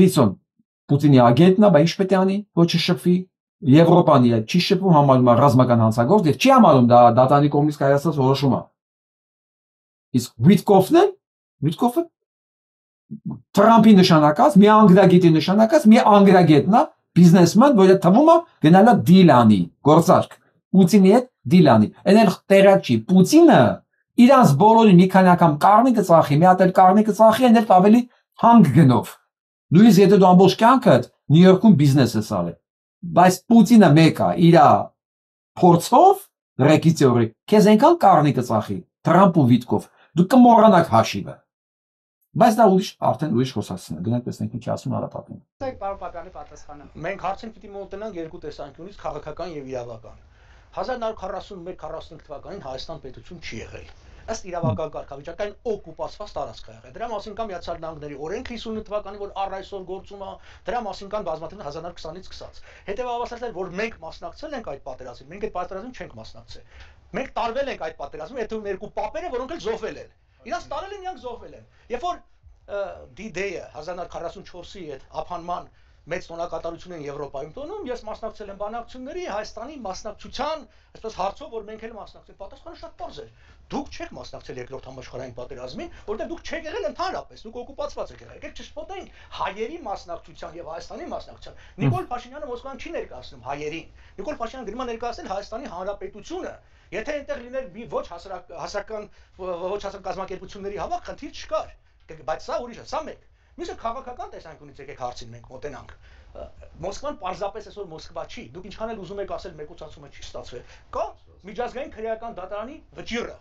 A: Ֆիցոն Պուտինի ագենտն է, բայց ինչ պետք է անի, ոչ շփվի։ Եվրոպան չի շփվում, համարում է ռազմական հանցագործ եւ չի համարում դա դատանի կողմից կայացած որոշում է։ Իսկ Վիտկոֆը Տրամփի նշանակած, մի անգրագետի նշանակած, մի անգրագետն է, բիզնեսմեն, որը թվում է գնալա դիլ անի, գործարք, Պուտինի հետ դիլ անի։ Այն էլ տեղակ չի, Պուտինը իրանց բոլորին մի քանի անգամ կառնիկը ծախի, մի հատ էլ կառնիկը ծախի, այն էլ ավելի հանգ գնով։ Նույնիսկ եթե դու ամբողջ կյանքդ Նյու Յորքում բիզնես ես արել, բայց Պուտինը մեկը իր փորձով ռեկից օրի քեզ այնքան կառնիկը ծախի Տրամփ ու Վիտկոֆ դու կմոռանաք հաշիվը բայց դա արդեն ուրիշ խոսացն է գնանք տեսնենք ինչ ասում Արապատին
F: պարոն Պապյանի պատասխանը
L: մենք հարցին պիտի մոտենանք երկու տեսանկյունից քաղաքական եւ իրավական 1941-45 թվականին Հայաստան պետություն չի եղել ըստ իրավական կարգավիճակային օկուպացված տարածք է եղել։ Դրա մասին կա Միացյալ Նահանգների օրենք 59 թվականի, որ առ այսօր գործում է, դրա մասին կան բազմաթիվ 1920-ից սկսած։ Հետևաբար որ մենք մասնակցել ենք այդ պատերազմին, մենք այդ պատերազմին չենք մասնակցել։ Մենք տարվել ենք այդ պատերազմին, եթե երկու պապերը, որոնք էլ զոհվել են։ Իրանց տարել են, իրանք զոհվել են։ Երբ որ D-Day-ը 1944-ի այդ ափանման մեծ տոնակատարություն են Եվրոպայում տոնում, ես մասնակցել եմ բանակցությունների Հայաստանի մասնակցության, այսպես հարցով, որ մենք էլ մասնակցենք, պատասխանը շատ պարզ էր։ Դուք չեք մասնակցել երկրորդ համաշխարհային պատերազմին, որտեղ դուք չեք եղել ընդհանրապես, դուք օկուպացված եք եղել։ Եկեք չշփոթենք հայերի մասնակցության եւ Հայաստանի մասնակցության։ Նիկոլ Փաշինյանը Մոսկվան չի ներկայացնում հայերին։ Նիկոլ Փաշինյանը գնում է ներկայացնել Հայաստանի Հանրապետությունը։ Եթե այնտեղ լիներ մի ոչ հասարակական կազմակերպությունների հավաք, խնդիր չկար։ Բայց սա ուրիշ է, սա մեկ։ Մյուսը քաղաքական տեսանկյունից եկեք հարցին մենք մոտենանք։ Մոսկվան պարզապես այսօր Մոսկվա չի։ Դուք ինչքան էլ ուզում եք ասել մեկուսացումը չի ստացվել։ Կա միջազգային քրեական դատարանի վճիռը։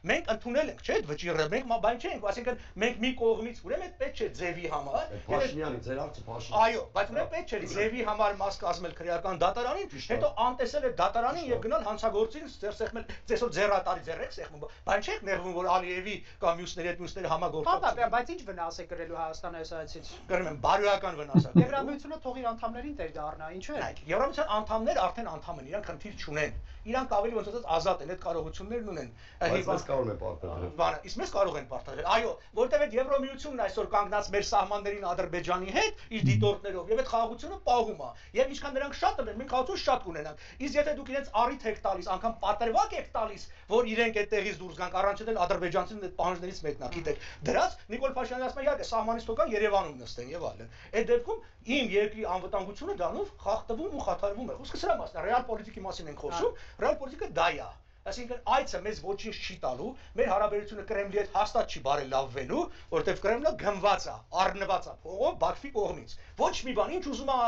L: Մենք ընդունել ենք, չէ՞, այդ վճիռը, մենք բան չենք, ասենքն մենք մի կողմից, ուրեմն այդ պետք չէ ձևի համար։
K: Փաշինյանի ձեր հարցը Փաշինյանի։
L: Այո, բայց ուրեմն պետք չէ ձևի համար մաս կազմել քրեական դատարանին, հետո անտեսել այդ դատարանին եւ գնալ հանցագործին ձեր սեղմել, այսօր ձեռատարի ձեռեք սեղմում։ Բան չեք նեղվում, որ Ալիևի կամ մյուսների հետ մյուսները համագործակցում։
F: Բայց ինչ վնաս է կրելու Հայաստանը այս այցից։
L: Կրում են բարոյական վնաս։
F: Եվրամիությունը թող իր անդամներին տեր դառնա, ինչու է։
L: Եվրամիության անդամներ արդեն անդամ են, իրանք խնդիր չունեն։ Իրանք ավելի ոնց ասած ազատ են, այդ կարողություններն ունեն։
K: Բայց կարող են պարտադրել։
L: Բանը, իսկ մեզ կարող են պարտադրել։ Այո, որտեղ այդ Եվրոմիությունն այսօր կանգնած մեր սահմաններին Ադրբեջանի հետ իր դիտորդներով եւ այդ խաղաղությունը պահում է։ Եվ ինչքան նրանք շատ են, մենք խաղաղություն շատ կունենանք։ Իսկ եթե դուք իրենց առիթ եք տալիս, անգամ պատրվակ եք տալիս, որ իրենք այդտեղից դուրս գանք, առանցել ադրբեջանցիներին այդ պահանջներից մեկն է, գիտեք։ Դրանց Նիկոլ Փաշինյանը ասում է, իհարկե սահմանից թողան Երևանում նստեն եւ այլն։ Այդ դեպքում իմ երկրի անվտանգությունը դրանով խախտվում ու խաթարվում է։ Խոսքը սրա մասն է, ռեալ պոլիտիկի մասին ենք խոսում, ռեալ պոլիտիկը դա է։ Այսինքն այցը մեզ ոչինչ չի տալու, մեր հարաբերությունը Կրեմլի հետ հաստատ չի բարելավվելու, որովհետև Կրեմլը գնված է, առնված է փողով Բաքվի կողմից։ Ոչ մի բան, ինչ ուզում է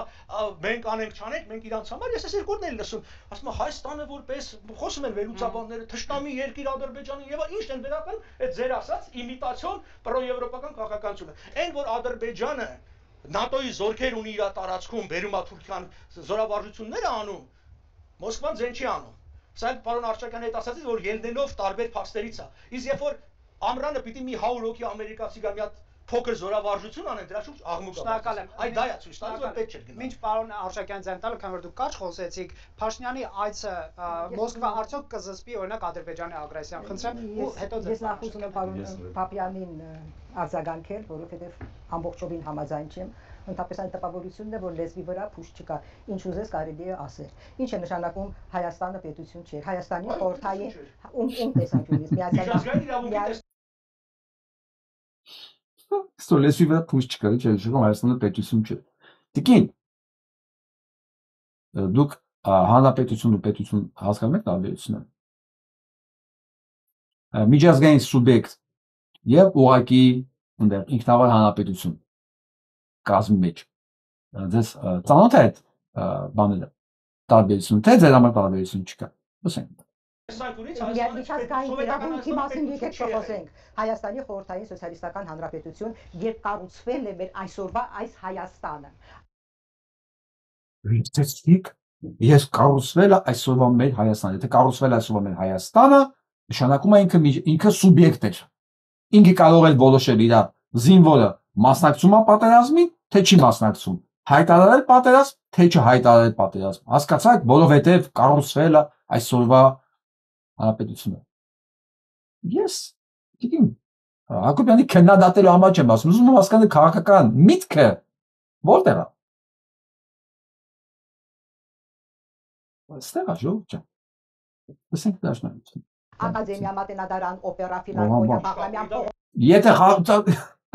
L: մենք անենք, չանենք, մենք իրանց համար, ես այս երկրորդ էլ լսում, ասում եմ Հայաստանը որպես խոսում են վերլուծաբանները, թշնամի երկիր Ադրբեջանի եւ ինչ են վերական, այդ ձեր ասած իմիտացիոն պրոեվրոպական քաղաքականությունը։ Այն որ Ադրբեջանը ՆԱՏՕ-ի զորքեր ունի իր տարածքում, բերում է Թուրքիան զորավարժություններ անում, Մոսկվան ձեն չի անում։ Սա էլ պարոն Արշակյանի հետ ասացից, որ ելնելով տարբեր փաստերից է։ Իսկ երբ որ ամռանը պիտի մի 100 հոգի ամերիկացի գա մի հատ փոքր զորավարժություն անեն, դրա շուրջ աղմուկ կա։
F: Շնորհակալ եմ։
L: Այդ դա է ցույց տալիս, որ պետք չէ գնալ։
F: Մինչ պարոն Արշակյան ձեն տալը, քանի որ դուք կարճ խոսեցիք, Փաշինյանի այցը Մոսկվա արդյոք կզսպի օրինակ Ադրբեջանի ագրեսիան։ Խնդրեմ, ու հետո
I: ես նախ ուզում եմ պարոն Պապյանին արձագանքել, որովհետև ամբողջովին համաձայն չեմ։ Ընդհանրապես այն տպավորությունն է, որ լեզվի վրա փուշ չկա։ Ինչ ուզես կարելի է ասել։ Ինչ է նշանակում Հայաստանը պետություն չէ։ Հայաստանի խորհրդային ում տեսանկյունից միացյալ
A: Ստո լեզվի վրա փուշ չկա, ինչ է նշանակում Հայաստանը պետություն չէ։ Տիկին դուք հանրապետություն ու պետություն հասկանում եք տարբերությունը։ Միջազգային սուբյեկտ եւ ուղղակի ինքնավար հանրապետություն կազմի մեջ ձեզ ծանոթ է այդ բաները տարբերություն թե ձեր համար տարբերություն չկա ասենք
I: միջազգային իրավունքի մասին եկեք խոսենք Հայաստանի խորհրդային սոցիալիստական հանրապետություն երբ կառուցվել է մեր այսօրվա այս Հայաստանը
A: ես կառուցվել է այսօրվա մեր Հայաստանը եթե կառուցվել է այսօրվա մեր Հայաստանը նշանակում է ինքը սուբյեկտ էր ինքը կարող է որոշել իր զինվորը մասնակցում է պատերազմին թե չի մասնակցում, հայտարարել պատերազմ, թե չհայտարարել պատերազմ, հասկացաք, որովհետև կառուցվել է այսօրվա հանրապետությունը։ Ես գիտեմ, Հակոբյանի քննադատելու համար չեմ ասում, ուզում եմ հասկանալ քաղաքական միտքը որտեղ է։ Այստեղ է ժողովուրդ ջան։ Լսենք դաշնակցություն։
I: Ակադեմիա, մատենադարան, օպերա, ֆիլհարմոնիա, Բաղրամյան փողոց։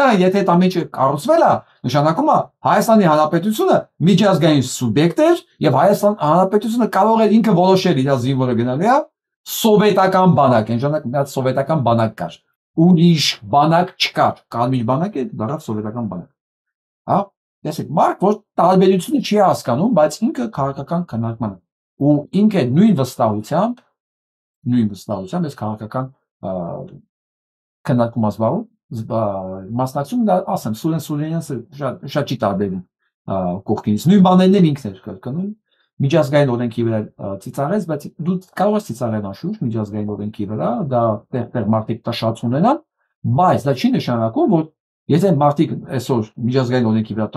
A: Եթե դա միջը կառուցվել է, նշանակում է Հայաստանի Հանրապետությունը միջազգային սուբյեկտ էր եւ Հայաստան Հանրապետությունը կարող էր ինքը որոշել իր զինվորը գնալու է սովետական բանակ, այն ժամանակ մի հատ սովետական բանակ կար։ Ուրիշ բանակ չկար, կարմիր բանակ է, դառավ սովետական բանակ։ Հա, տեսեք, մարդ որ տարբերությունը չի հասկանում, բայց ինքը քաղաքական քննարկման է։ Ու ինքը նույն վստահությամբ այս քաղաքական քննարկում ասվարում մասնակցում դա ասեմ Սուրեն Սուրենյանը շատ չի տարբերում կողքինից նույն բաներն էլ ինքն էր կրկնում միջազգային օրենքի վրա ծիծաղեց բայց դու կարող ես ծիծաղել անշուշտ միջազգային օրենքի վրա դա տեղ մարդիկ տաշած ունենան բայց դա չի նշանակում որ եթե մարդիկ այսօր միջազգային օրենքի վրա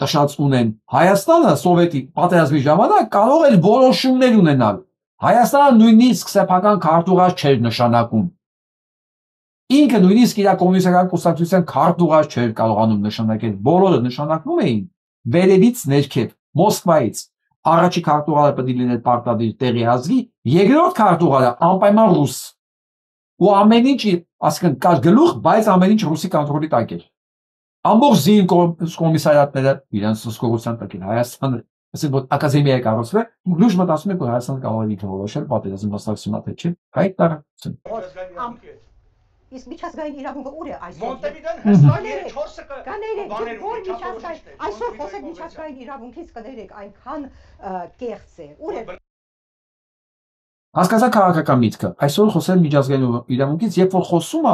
A: տաշած ունեն Հայաստանը սովետի պատերազմի ժամանակ կարող էր որոշումներ ունենալ Հայաստանը նույնիսկ սեփական քարտուղար չէր նշանակում Ինքը նույնիսկ իր կոմունիստական կուսակցության քարտուղար չէր կարողանում նշանակել, բոլորը նշանակվում էին վերևից ներքև, Մոսկվայից։ Առաջի քարտուղարը պետք է լիներ պարտադիր տեղի ազգի, երկրորդ քարտուղարը անպայման ռուս։ Ու ամեն ինչ, ասկան կար գլուխ, բայց ամեն ինչ ռուսի կոնտրոլի տակ էր։ Ամբողջ զին կոմիսարիատները իրենց սոսկողության տակ են Հայաստանը, ասենք որ ակադեմիայի կառուցվել, լուրջ մտածում եք որ Հայաստանը կարող է ինքը որոշել պատերազմի մասնակցությունը թե չէ, այդ տարածություն։
I: Իսկ միջազգային իրավունքը ուր է այսօր։
L: Մոնտեվիդեոն հստակ 4-ը
I: կներեք, որ միջազգային այսօր խոսեք միջազգային իրավունքից կներեք, այնքան կեղծ է։ Ուր է։
A: Հասկացա քաղաքական միտքը։ Այսօր խոսել միջազգային իրավունքից, երբ որ խոսում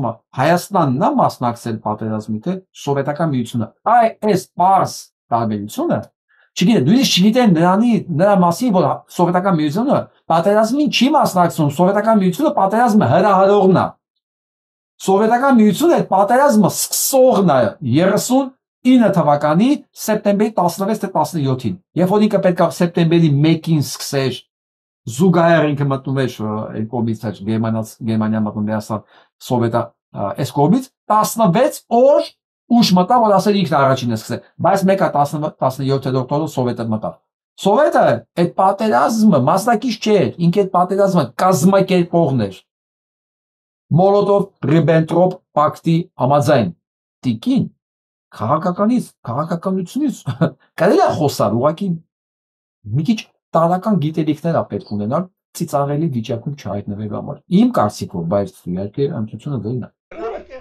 A: է Հայաստանն է մասնակցել պատերազմի թե սովետական միությունը։ Այս պարզ տարբերությունը չգիտեն, նույնիսկ չգիտեն նրա մասին, որ սովետական միությունը պատերազմին չի մասնակցում, սովետական միությունը պատերազմը հրահրողն է։ Սովետական միությունը այդ պատերազմը սկսողն է 39 թվականի սեպտեմբերի 16 թե 17-ին։ Երբ որ ինքը պետք է սեպտեմբերի 1-ին սկսեր զուգահեռ ինքը մտնում էր այն կողմից Գերմանիա մտնում Հայաստան սովետա այս կողմից 16 օր ուշ մտավ որ ասել ինքն առաջինը սկսել, բայց մեկը 17 օկտոբեր սովետը մտավ։ Սովետը այդ պատերազմը մասնակից չէր, ինքը այդ պատերազմը կազմակերպողն էր։ Մոլոտով-Ռիբենտրոպ պակտի համաձայն տիկին քաղաքականությունից կարելի է խոսալ, ուղղակի մի քիչ տարական գիտելիքներ է պետք ունենալ, ծիծաղելի վիճակում չհայտնվելու համար։ Իմ կարծիքով, բայց իհարկե ընտրությունը վերն է։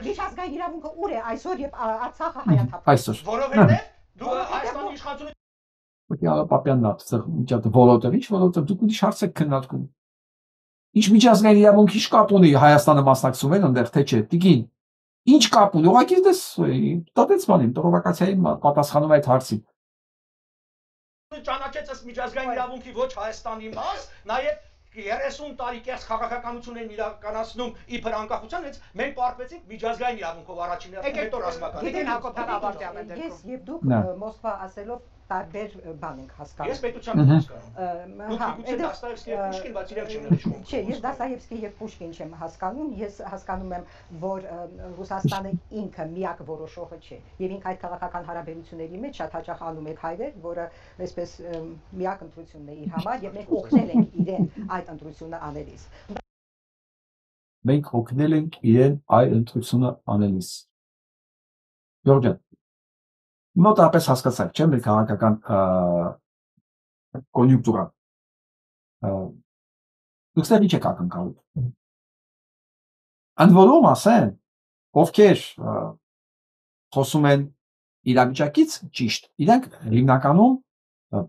I: Միջազգային իրավունքը ուր է այսօր եւ Արցախը հայաթափ։
A: Այսօր։
L: Որովհետեւ դու Հայաստանի իշխանությունը
A: Պապյանն ասել, որովհետեւ ինչ որովհետեւ դուք ուրիշ հարց եք քննարկում։ Ինչ միջազգային իրավունքի ինչ կապ ունի Հայաստանը մասնակցում են այնտեղ թե չէ։ Տիկին, ինչ կապ ունի։ Ուղղակի դες տատեցմանին պրովոկացիային պատասխանում այդ հարցին։
L: ճանաչեց այս միջազգային իրավունքի ոչ Հայաստանի մաս, նաև 30 տարի կես քաղաքականություն են իրականացնում իբր անկախության, հենց մենք պարտվեցինք միջազգային իրավունքով առաջին հերթին, հետո ռազմական։
F: Գիտեն Հակոբյան Ավարտյանը դեպքում։
I: Ես եւ դուք Մոսկվա ասելով տարբեր բան ենք հասկանում։
L: Ես պետության եմ հասկանում։ Դուք գուցե Դաստայևսկի եւ Պուշկին, բայց իրենք չեն նշում։
I: Չէ, ես Դաստայևսկի եւ Պուշկին չեմ հասկանում, ես հասկանում եմ, որ Ռուսաստանը ինքը միակ որոշողը չէ։ Եվ ինք այդ քաղաքական հարաբերությունների մեջ շատ հաճախ անում է հայեր, որը այսպես միակ ընտրությունն է իր համար եւ մենք օգնել ենք իրեն այդ ընտրությունը անելիս։
A: Մենք օգնել ենք իրեն այդ ընտրությունը անելիս։ Գորգան մոտապես հասկացաք, չէ՞, մեր քաղաքական կոնյունկտուրա։ Դուք ստեղ ինչ եք ակնկալում։ Ընդ որում ասեն, ովքեր խոսում են իրավիճակից ճիշտ, իրենք հիմնականում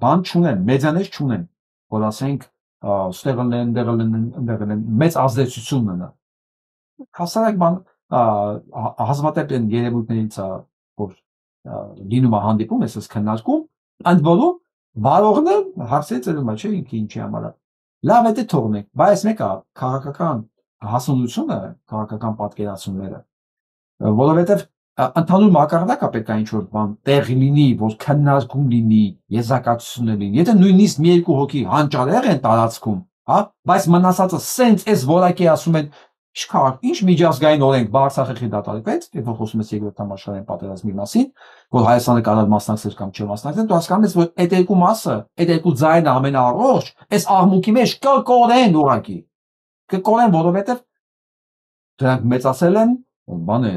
A: բան չունեն, մեդիաներ չունեն, որ ասենք ստեղ են մեծ ազդեցություն ունենա։ Հասարակ բան հազվադեպ են երևույթներից որ լինում է հանդիպում, ես քննարկում, ընդ որում վարողն է հարցրեց ելում է, չէ՞, ինքը ինչի համար է։ Լավ է դե թողնենք, բայց մեկը քաղաքական հասունությունը, քաղաքական պատկերացումները, որովհետև ընդհանուր մակարդակը պետք է ինչ-որ բան տեղի լինի, որ քննարկում լինի, եզրակացություններ լինի։ Եթե նույնիսկ մի երկու հոգի հանճարեղ են տարածքում, հա, բայց մնացածը սենց էս որակի ասում են ինչ միջազգային օրենք Արցախի դատարկվեց, երբ որ խոսում ես երկրորդ համաշխարհային պատերազմի մասին, որ Հայաստանը կարող մասնակցել կամ չմասնակցել, դու հասկանում ես, որ այդ երկու մասը, այդ երկու ձայնը ամենաառողջ, այս աղմուկի մեջ կկորեն ուղղակի։ Կկորեն, որովհետև դրանք մեծացել են, բան է,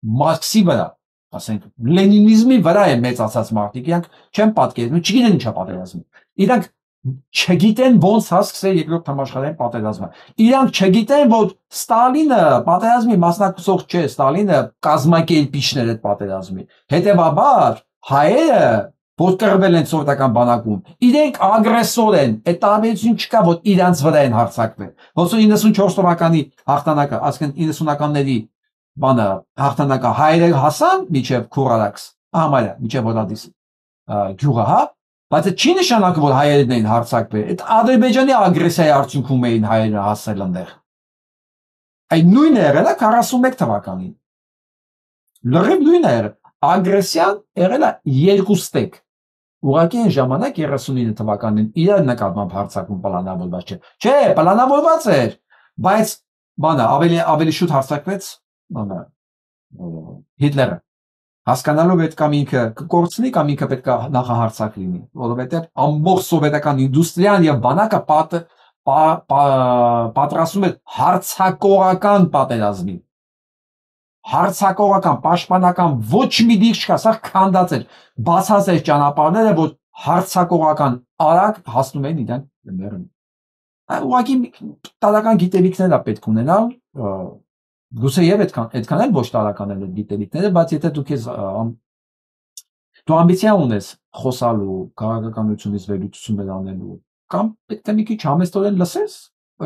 A: Մարքսի վրա, ասենք, Լենինիզմի վրա են մեծացած մարդիկ, իրանք չեն պատկերացնում, չգիտեն ինչա պատերազմը։ Իրանք չգիտեն ոնց հասկսել երկրորդ համաշխարհային պատերազմը։ Իրանք չգիտեն, որ Ստալինը պատերազմի մասնակցող չէ, Ստալինը կազմակերպիչն էր այդ պատերազմի։ Հետևաբար հայերը, որ կռվել են սովետական բանակում, իրենք ագրեսոր են, այդ տարբերություն չկա, որ իրանց վրա են հարձակվել։ Ոնց որ 94 թվականի հաղթանակը, այսինքն 90-ականների բանը հաղթանակը հայերը հասան միջև Քուրալաքս, համարյա միջև Վոլադիս գյուղը, հա։ Բայց չի նշանակում, որ հայերն էին հարձակվել։ Այդ Ադրբեջանի ագրեսիայի արդյունքում էին հայերը հասել այնտեղ։ Այդ նույնը եղել է 41 թվականին։ Լրիվ նույնը եղել։ Ագրեսիան եղել է երկու ստեկ։ Ուղղակի այն ժամանակ 39 թվականին իրար նկատմամբ հարձակում պլանավորված չէ։ Չէ, պլանավորված էր, բայց բանը ավելի շուտ հարձակվեց Հիտլերը։ Հասկանալով այդ կամ ինքը կկորցնի կամ ինքը պետք է նախահարձակ լինի, որովհետև ամբողջ սովետական ինդուստրիան եւ բանակը պատրաստում էր հարձակողական պատերազմի։ Հարձակողական, պաշտպանական ոչ մի դիրք չկա, սա քանդած էր, բացած էր ճանապարհները, որ հարձակողական արագ հասնում են իրեն մերն։ Ուղղակի տարական գիտելիքներ է պետք ունենալ, գուցե եւ այդքան էլ ոչ տարական են գիտելիքները, բայց եթե դու ամբիցիա ունես խոսալու, քաղաքականությունից վերլուծություններ անելու, կամ պետք է մի քիչ համեստորեն լսես,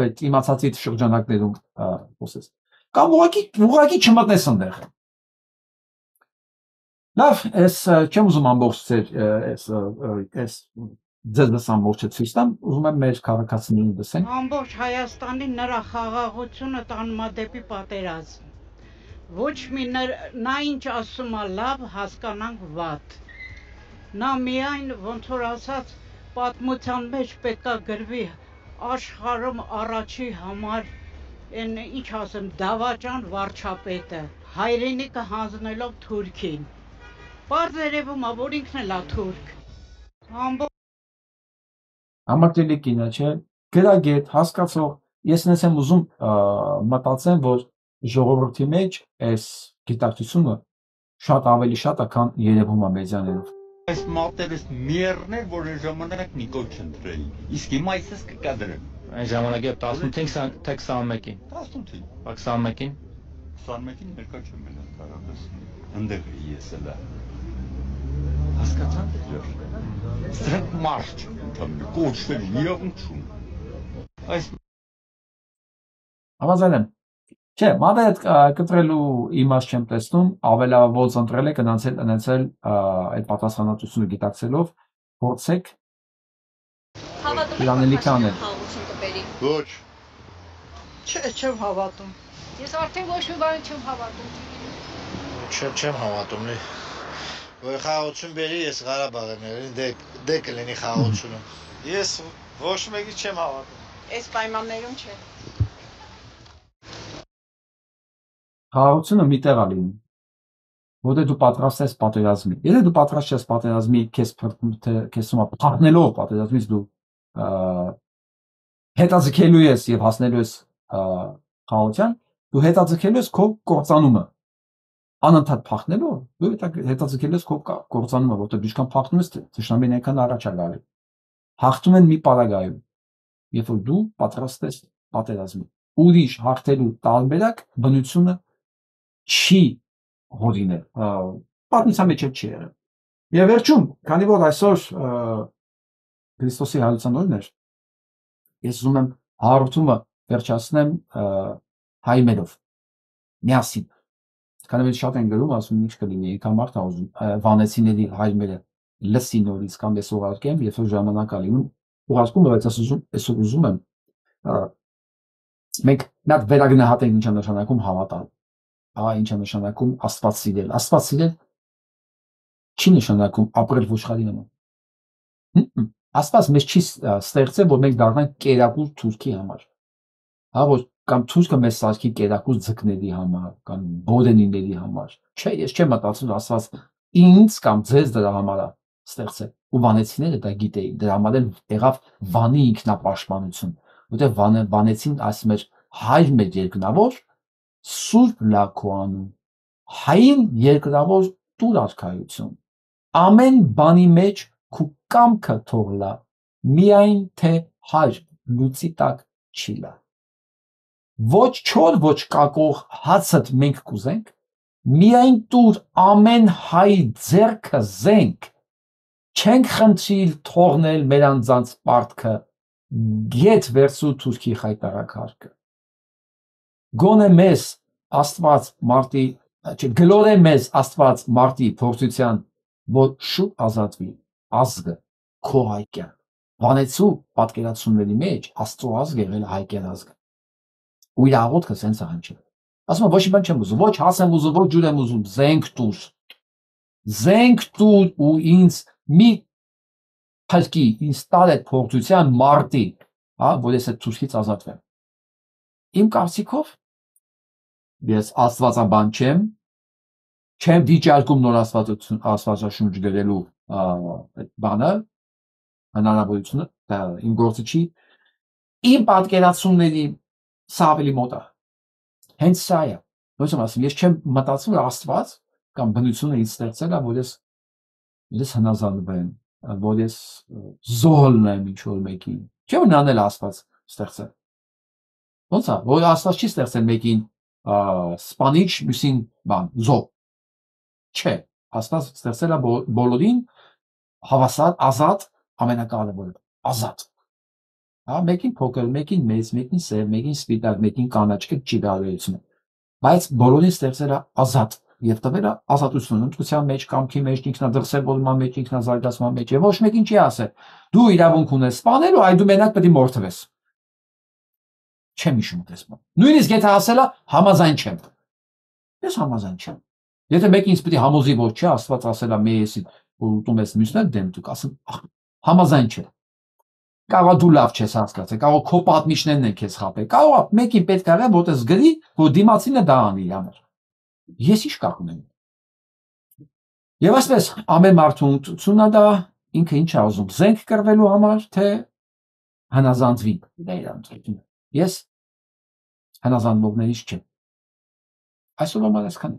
A: այդ իմացածի շրջանակներում խոսես, կամ ուղղակի չմտնես այնտեղ։ Լավ, ես չեմ ուզում ամբողջ ձեզ ամբողջը ցույց տամ, ուզում եմ մեր քաղաքացիներին լսենք։
M: Ամբողջ Հայաստանի նրա խաղաղությունը տանում է դեպի պատերազմ։ Ոչ մի նա ինչ ասում է լավ, հասկանանք վատ։ Նա միայն ոնց որ ասած պատմության մեջ պետքա գրվի աշխարհում առաջի համար այն ինչ ասեմ դավաճան վարչապետը հայրենիքը հանձնելով Թուրքին։ Պարզ երևում է, որ ինքն էլ է թուրք։
A: Համակերպելի կինը չէ, գրագետ, հասկացող, ես նես եմ ուզում մտածեմ, որ ժողովրդի մեջ այս գիտակցությունը շատ ավելի շատ է, քան երևում է մեդիաներով։
N: Այս մատերս մերներ, որ այն ժամանակ Նիկոլ չընտրեին։ Իսկ հիմա այսպես կկադրեն։
O: Այն ժամանակ է 18-ին թե 21-ին։
N: 18-ին։
O: 21-ին։
N: 21-ին ներկա չեմ մնալ կարողս։ Այնտեղ էի ես էլա։ Հասկացան դեռ։ Սրանք մարդ չեն, կոչվել իրավունք չունեն։ Այս
A: Համաձայն եմ։ Չէ, մատը կտրելու իմաստ չեմ տեսնում, ավելավոր ընտրել է գնացել ունեցել այդ պատասխանատվությունը գիտակցելով, փորձեք իրանելիք անել։
C: Ոչ։
M: Չէ, չեմ հավատում։
D: Ես արդեն ոչ մի բան չեմ հավատում։
P: Չեմ հավատում, որ խաղաղություն բերի, ես Ղարաբաղ եմ ելին, դե կլինի խաղաղությունը։ Ես ոչ մեկի չեմ հավատում։
M: Այս պայմաններում չէ։
A: Խաղաղությունը մի տեղ է լինում, որտեղ դու պատրաստ ես պատերազմի։ Եթե դու պատրաստ ես պատերազմի, քեզ փախնելով պատերազմից դու հետաձգելու ես եւ հասնելու ես խաղաղության, դու հետաձգելու ես քո կործանումը։ Անընդհատ փախնելով, դու հետաձգելու ես քո կործանումը, որտեղ դու ինչքան փախնում ես, թշնամին այնքան առաջ է գալու։ Հաղթում են մի պարագայում, երբ որ դու պատրաստ ես պատերազմի։ Ուրիշ հաղթելու տարբերակ բնությունը չի հորինել, պատմության մեջ չի եղել։ Եվ վերջում, քանի որ այսօր Քրիստոսի հայության օրն էր, ես ուզում եմ հաղորդումը վերջացնեմ հայմերով, միասին։ Քանի որ շատ են գրում, ասում ինչ կլինի, եկա մարդ է ուզում վանեցիների հայմերը լսի նորից կամ ես ուղարկեմ, երբ որ ժամանակ է լինում, ուղարկում, բայց այսօր ուզում եմ մենք նա վերագնահատենք ինչ է նշանակում հավատալ, ինչ է նշանակում Աստված սիրել։ Աստված սիրել չի նշանակում ապրել ոչխարի նման։ Աստված մեզ չի ստեղծել, որ մենք դառնանք կերակուր թուրքի համար։ Հա, որ կամ թուրքը մեզ սարքի կերակուր ձկների համար, կամ բորենիների համար։ Չէ, ես չեմ մտածում Աստված ինձ կամ ձեզ դրա համար է ստեղծել։ Ու վանեցիները դա գիտեին, դրա համար էլ եղավ վանի ինքնապաշտպանություն, որտեղ վանեցին ասում էր հայր մեր երկնավոր սուրբ լաքոանում, հային երկնավոր տուր արքայություն, ամեն բանի մեջ քու կամքը թող լա, միայն թե հայր լույսի տակ չի լա։ Ոչ չոր, ոչ կակող հացդ մենք կուզենք, միայն տուր ամեն հայ ձեռքը զենք, չենք խնդրիլ թողնել մեր անձանց պարտքը, գետ վերցու թուրքի խայտարակարգը։ Գոնե մեզ Աստված մարտի, գլորե մեզ Աստված մարտի փորձության, որ շուտ ազատվի ազգը քո հայկյան։ Վանեցու պատկերացումների մեջ Աստծո ազգը եղել հայկյան ազգը։ Ու իր աղոթքը սենց է հնչել։ Ասում եմ, ոչ մի բան չեմ ուզում, ոչ հաց եմ ուզում, ոչ ջուր եմ ուզում, զենք տուր։ Զենք տուր ու ինձ մի փրկի, ինձ տար այդ փորձության մարտի, հա, որ ես այդ թուրքից ազատվեմ։ Իմ կարծիքով ես աստվածաբան չեմ վիճարկում նոր աստվածաշունչ գրելու այդ բանը, հնարավորությունը, իմ գործը չի, իմ պատկերացումների սա ավելի մոտ է։ Հենց սա է։ Ոնց եմ ասում, ես չեմ մտածում, որ Աստված կամ բնությունը ինձ ստեղծել է, որ ես հնազանդվեմ, որ ես զոհ լինեմ ինչ-որ մեկին։ Չէ՞ որ նրան էլ Աստված ստեղծել։ Ոնց է, որ Աստված չի ստեղծել մեկին սպանիչ, մյուսին բան, զոհ։ Չէ, Աստված ստեղծել է բոլորին հավասար, ազատ, ամենակարևորը, ազատ։ Հա, մեկին փոքր, մեկին մեծ, մեկին սև, մեկին սպիտակ, մեկին կանաչ, չի բարեություն։ Բայց բոլորին ստեղծել է ազատ եւ տվել է ազատություն, ընտրության մեջ, կամքի մեջ, ինքնադրսևորման մեջ, ինքնազարգացման մեջ եւ ոչ մեկին չի ասել։ Դու իրավունք ունես սպանելու, այ դու մենակ պետք է մորթվես։ Չեմ հիշում դες բան։ Նույնիսկ եթե ասելա համաձայն չեմ։ Ես համաձայն չեմ։ Եթե մեկին ինձ պետք է համոզի, որ չէ, Աստված ասելա մի էսի, որ ուտում ես մյուսներ դեմ դուք, ասեմ, համաձայն չէ։ Կարող դու լավ չես հասկացել, կարող քո պատմիչներն են քեզ խաբել, կարող մեկին պետք է որ դες գրի, որ դիմացինը դա անի իր համար։ Ես ի՞նչ կապ ունեմ։ Եվ այսպես ամեն մարդու ունեցությունն է դա, ինքը ինչ է ուզում, զենք կրվելու համար, թե հնազանդվի։ Դա իր ընտրությունը։ Ես հնազանդվողներից չեմ։ Այսօր համար այսքան։